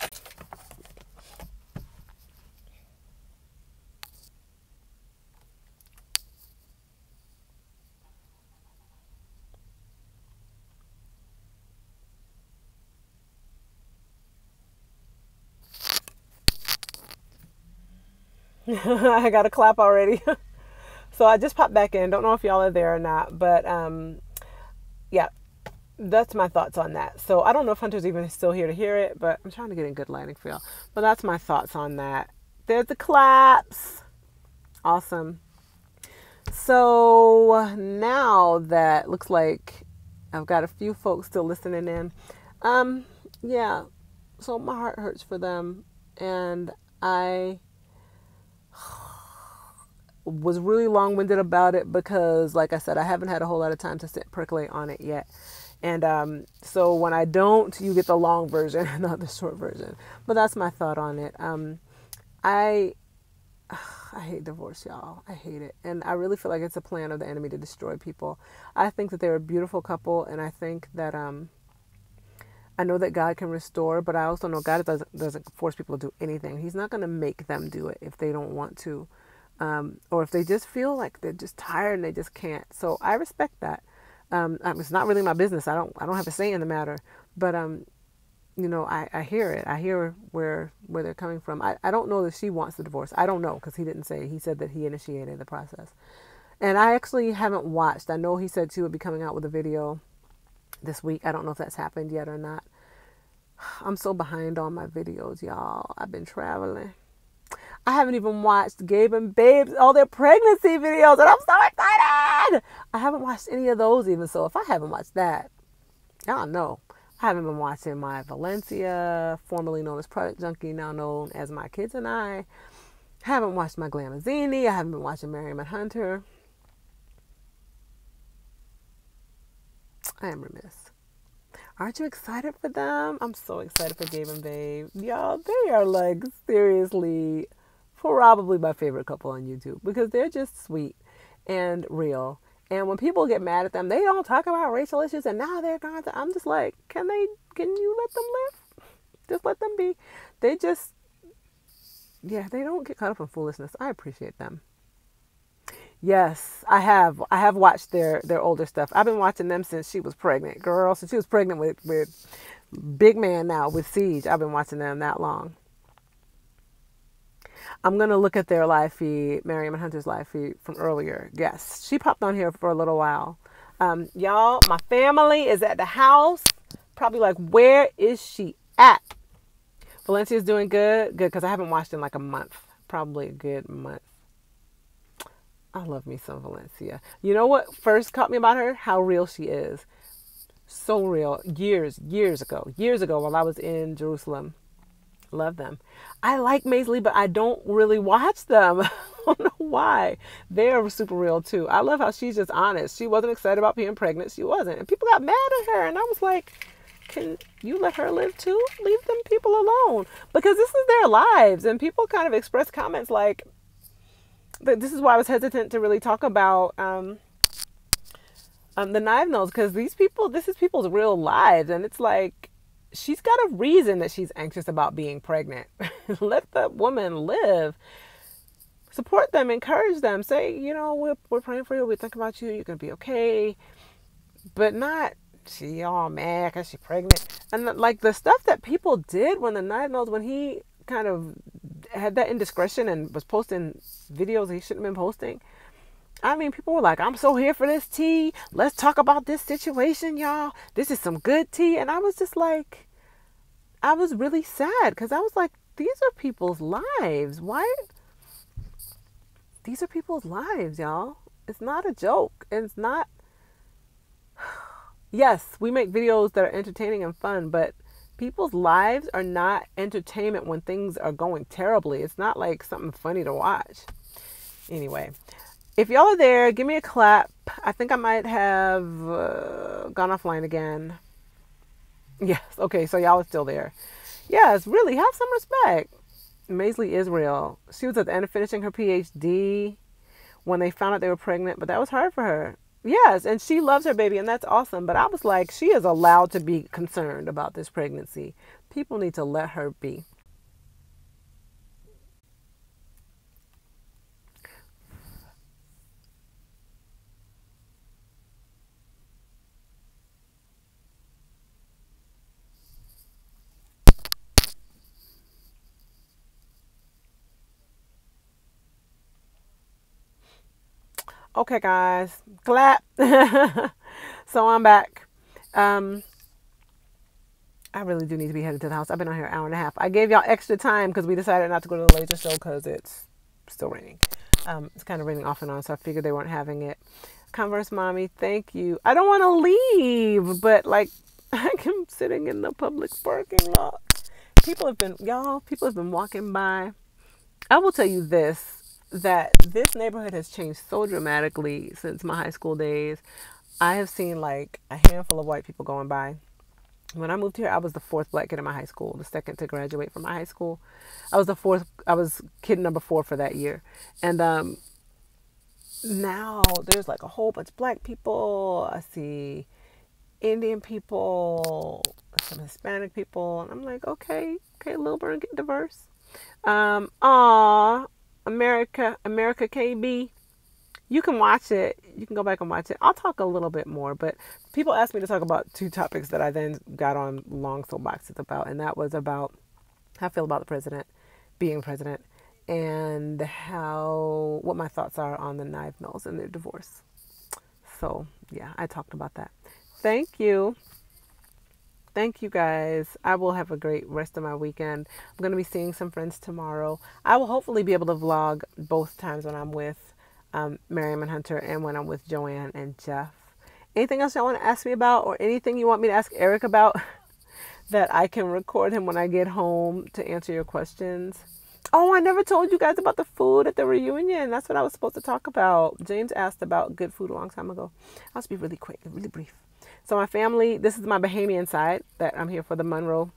I got a clap already. So I just popped back in. Don't know if y'all are there or not, but yeah, that's my thoughts on that. So I don't know if Hunter's even still here to hear it, but I'm trying to get in good lighting for y'all. But that's my thoughts on that. There's the claps. Awesome. So now that looks like I've got a few folks still listening in. Yeah. So my heart hurts for them, and I was really long-winded about it because, like I said, I haven't had a whole lot of time to sit percolate on it yet. And so when I don't, you get the long version, not the short version. But that's my thought on it. I hate divorce, y'all. I hate it. And I really feel like it's a plan of the enemy to destroy people. I think that they're a beautiful couple, and I think that I know that God can restore, but I also know God doesn't force people to do anything. He's not going to make them do it if they don't want to. Or if they just feel like they're just tired and they just can't. So I respect that. It's not really my business. I don't have a say in the matter, but, you know, I hear it. I hear where they're coming from. I don't know that she wants the divorce. I don't know, because he didn't say. He said that he initiated the process. And I actually haven't watched. I know he said she would be coming out with a video this week. I don't know if that's happened yet or not. I'm so behind on my videos, y'all. I've been traveling. I haven't even watched Gabe and Babe's, all their pregnancy videos, and I'm so excited. I haven't watched any of those even, so if I haven't watched that, y'all know. I haven't been watching my Valencia, formerly known as Product Junkie, now known as My Kids and I. Haven't watched my Glamazini. I haven't been watching Miriam and Hunter. I am remiss. Aren't you excited for them? I'm so excited for Gabe and Babe. Y'all, they are like seriously probably my favorite couple on YouTube because they're just sweet and real. And when people get mad at them, they don't talk about racial issues, and now they're gone. I'm just like, can you let them live? Just let them be. They just, yeah, they don't get caught up in foolishness. I appreciate them. Yes, I have watched their older stuff. I've been watching them since she was pregnant, girl. Since she was pregnant with big man now, with Siege. I've been watching them that long. I'm going to look at their live feed, Miriam and Hunter's live feed from earlier. Yes, she popped on here for a little while. Y'all, my family is at the house. Probably like, where is she at? Valencia's doing good. Good, because I haven't watched in like a month. Probably a good month. I love me some Valencia. You know what first caught me about her? How real she is. So real. Years ago while I was in Jerusalem. Love them. I like Maisley, but I don't really watch them. I don't know why. They're super real too. I love how she's just honest. She wasn't excited about being pregnant. She wasn't. And people got mad at her. And I was like, can you let her live too? Leave them people alone. Because this is their lives. And people kind of express comments like, this is why I was hesitant to really talk about the knife nose, because this is people's real lives, and it's like she's got a reason that she's anxious about being pregnant. Let the woman live. Support them, encourage them. Say, you know, we're praying for you. We think about you. You're gonna be okay, but not she all mad because she's pregnant. And like the stuff that people did when the knife nose, when he kind of had that indiscretion and was posting videos he shouldn't have been posting. I mean, people were like, I'm so here for this tea. Let's talk about this situation, y'all. This is some good tea. And I was just like, I was really sad because I was like, these are people's lives. Why? These are people's lives, y'all. It's not a joke. And it's not, Yes, we make videos that are entertaining and fun, but people's lives are not entertainment when things are going terribly. It's not like something funny to watch. Anyway, if y'all are there, give me a clap. I think I might have gone offline again. Yes, okay, so y'all are still there. Yes, really, have some respect. Maisley Israel. She was at the end of finishing her PhD when they found out they were pregnant, but that was hard for her. Yes, and she loves her baby, and that's awesome. But I was like, she is allowed to be concerned about this pregnancy. People need to let her be. Okay, guys, clap. So I'm back. Um, I really do need to be headed to the house. I've been on here an hour and a half. I gave y'all extra time because we decided not to go to the laser show because it's still raining. It's kind of raining off and on, so I figured they weren't having it. Converse Mommy, thank you. I don't want to leave, but like I'm sitting in the public parking lot. People have been walking by. I will tell you this, that this neighborhood has changed so dramatically since my high school days. I have seen like a handful of white people going by. When I moved here, I was the fourth black kid in my high school, the second to graduate from my high school. I was kid number 4 for that year. And now there's like a whole bunch of black people. I see Indian people, some Hispanic people. And I'm like, okay, little bird, get diverse. America KB. You can watch it. You can go back and watch it. I'll talk a little bit more, but people asked me to talk about 2 topics that I then got on long soapboxes about, and that was about how I feel about the president being president and what my thoughts are on the Knife Mills and their divorce. So, yeah, I talked about that. Thank you. Thank you guys. I will have a great rest of my weekend. I'm going to be seeing some friends tomorrow. I will hopefully be able to vlog both times when I'm with Miriam and Hunter and when I'm with Joanne and Jeff. Anything else y'all want to ask me about or anything you want me to ask Eric about that I can record him when I get home to answer your questions? Oh, I never told you guys about the food at the reunion. That's what I was supposed to talk about. James asked about good food a long time ago. I'll just be really quick, really brief. So my family, this is my Bahamian side that I'm here for the Monroe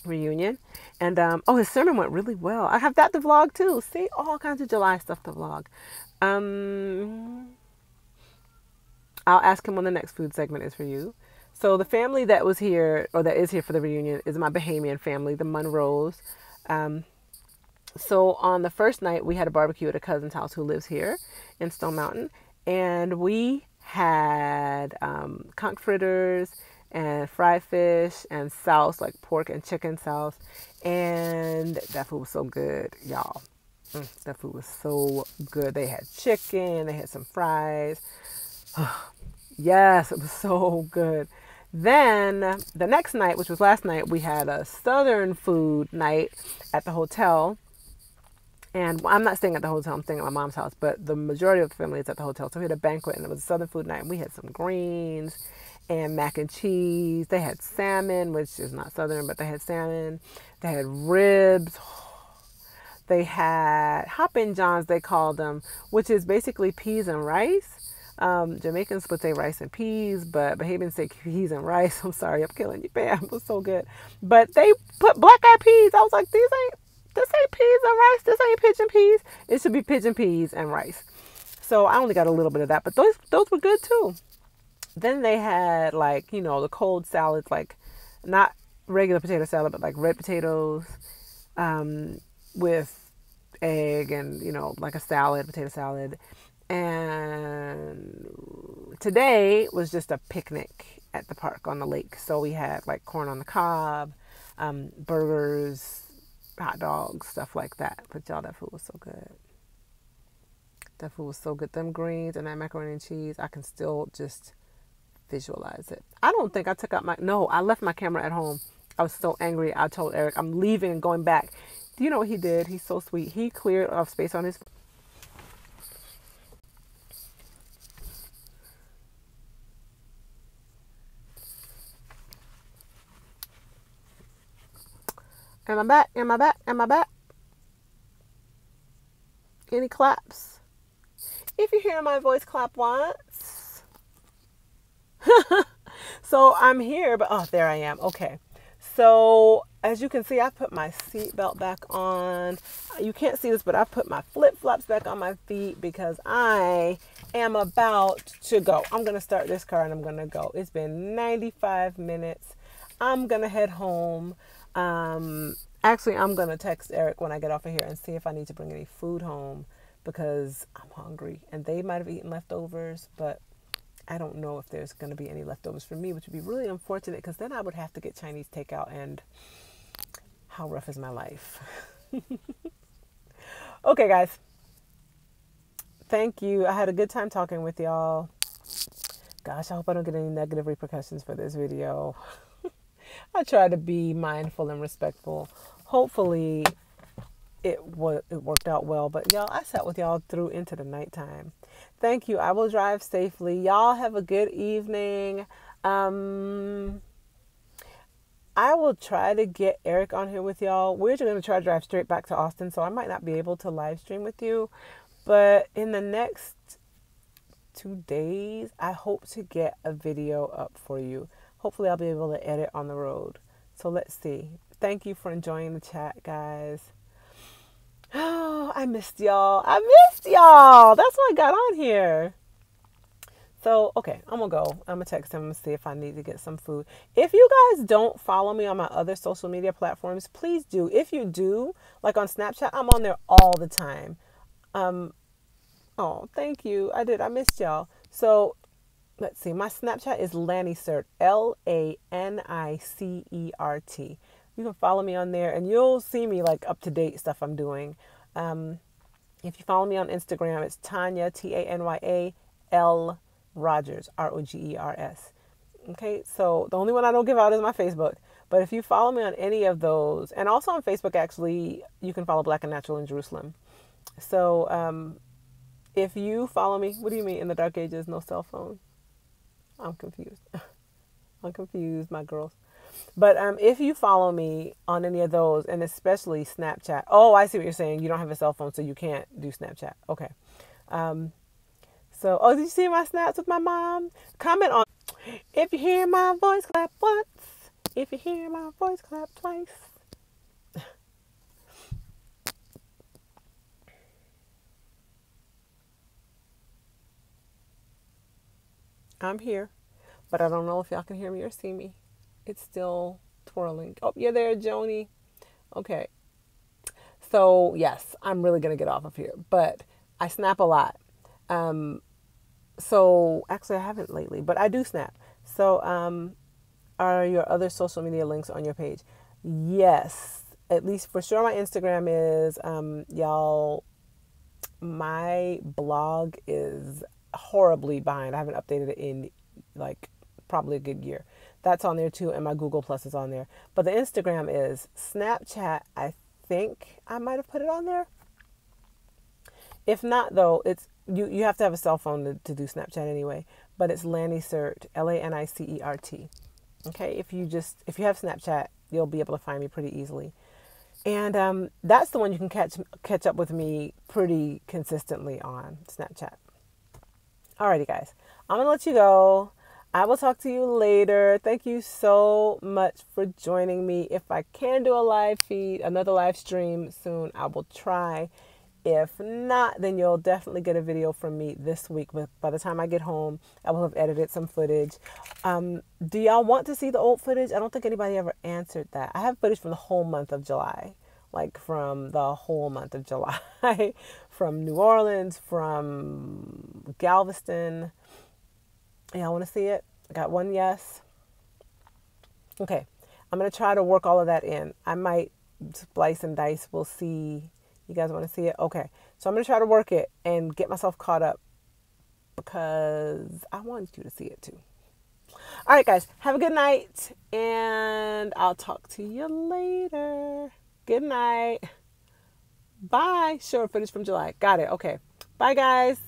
reunion. And, his sermon went really well. I have that to vlog too. See, all kinds of July stuff to vlog. I'll ask him when the next food segment is for you. So the family that was here, or that is here for the reunion, is my Bahamian family, the Monroes. So on the first night, we had a barbecue at a cousin's house who lives here in Stone Mountain. And we had conch fritters and fried fish and sauce, like pork and chicken sauce. And that food was so good, y'all. That food was so good. They had chicken, they had some fries. Yes, it was so good. Then the next night, which was last night, we had a Southern food night at the hotel. And I'm not staying at the hotel, I'm staying at my mom's house, but the majority of the family is at the hotel. So we had a banquet and it was a Southern food night. And we had some greens and mac and cheese. They had salmon, which is not Southern, but they had salmon. They had ribs. They had hoppin' johns, they called them, which is basically peas and rice. Jamaicans would say rice and peas, but Bahamians say peas and rice. I'm sorry, I'm killing you, Bam. It was so good. But they put black-eyed peas. I was like, this ain't peas and rice. This ain't pigeon peas. It should be pigeon peas and rice. So I only got a little bit of that, but those were good too. Then they had like, the cold salads, like not regular potato salad, but like red potatoes, with egg and, like a salad, potato salad. And today was just a picnic at the park on the lake. So we had like corn on the cob, burgers, hot dogs, stuff like that. But y'all, that food was so good. That food was so good. Them greens and that macaroni and cheese, I can still just visualize it. I don't think I took out I left my camera at home. I was so angry. I told Eric, I'm leaving and going back. Do you know what he did? He's so sweet. He cleared off space on his Am I back? Am I back? Am I back? Any claps? If you hear my voice, clap once. So I'm here, but oh, there I am. Okay. So as you can see, I put my seatbelt back on. You can't see this, but I put my flip-flops back on my feet because I am about to go. I'm going to start this car and I'm going to go. It's been 95 minutes. I'm going to head home. Actually, I'm going to text Eric when I get off of here and see if I need to bring any food home because I'm hungry. And they might have eaten leftovers, but I don't know if there's going to be any leftovers for me, which would be really unfortunate because then I would have to get Chinese takeout, and how rough is my life? Okay, guys. Thank you. I had a good time talking with y'all. Gosh, I hope I don't get any negative repercussions for this video. I try to be mindful and respectful. Hopefully it worked out well, but y'all, I sat with y'all through into the nighttime. Thank you. I will drive safely. Y'all have a good evening. I will try to get Eric on here with y'all. We're just going to try to drive straight back to Austin, so I might not be able to live stream with you. But in the next 2 days, I hope to get a video up for you. Hopefully I'll be able to edit on the road. So let's see. Thank you for enjoying the chat, guys. Oh, I missed y'all. I missed y'all. That's why I got on here. So, okay, I'm going to go. I'm going to text him and see if I need to get some food. If you guys don't follow me on my other social media platforms, please do. If you do, like on Snapchat, I'm on there all the time. Oh, thank you. I missed y'all. So, let's see. My Snapchat is Lanicert, Lanicert. You can follow me on there and you'll see me like up to date stuff I'm doing. If you follow me on Instagram, it's Tanya, Tanya Rogers, Rogers. Okay, so the only one I don't give out is my Facebook. But if you follow me on any of those, and also on Facebook, actually, you can follow Black and Natural in Jerusalem. So if you follow me, what do you mean in the dark ages, no cell phone? I'm confused. I'm confused, my girls. But if you follow me on any of those, and especially Snapchat. Oh, I see what you're saying. You don't have a cell phone, so you can't do Snapchat. Okay. So, did you see my snaps with my mom? Comment on. If you hear my voice, clap once. If you hear my voice, clap twice. I'm here, but I don't know if y'all can hear me or see me. It's still twirling. Oh, you're there, Joni. Okay. So, yes, I'm really going to get off of here, but I snap a lot. So, actually, I haven't lately, but I do snap. So, are your other social media links on your page? Yes, at least for sure. My Instagram is, y'all, my blog is horribly behind. I haven't updated it in like probably a good year. That's on there too, and my Google Plus is on there. But the Instagram is Snapchat. I think I might have put it on there. If not, though, it's you have to have a cell phone to do Snapchat anyway. But it's Lanicert, Lanicert. Okay, if you have Snapchat, you'll be able to find me pretty easily. And that's the one you can catch up with me pretty consistently on Snapchat. Alrighty, guys. I'm going to let you go. I will talk to you later. Thank you so much for joining me. If I can do a live feed, another live stream soon, I will try. If not, then you'll definitely get a video from me this week. But by the time I get home, I will have edited some footage. Do y'all want to see the old footage? I don't think anybody ever answered that. I have footage from the whole month of July. Like from the whole month of July. From New Orleans, from Galveston. Y'all want to see it? I got one yes. Okay. I'm going to try to work all of that in. I might splice and dice. We'll see. You guys want to see it? Okay. So I'm going to try to work it and get myself caught up because I wanted you to see it too. All right, guys. Have a good night and I'll talk to you later. Good night. Bye. Sure, footage from July. Got it. Okay. Bye, guys.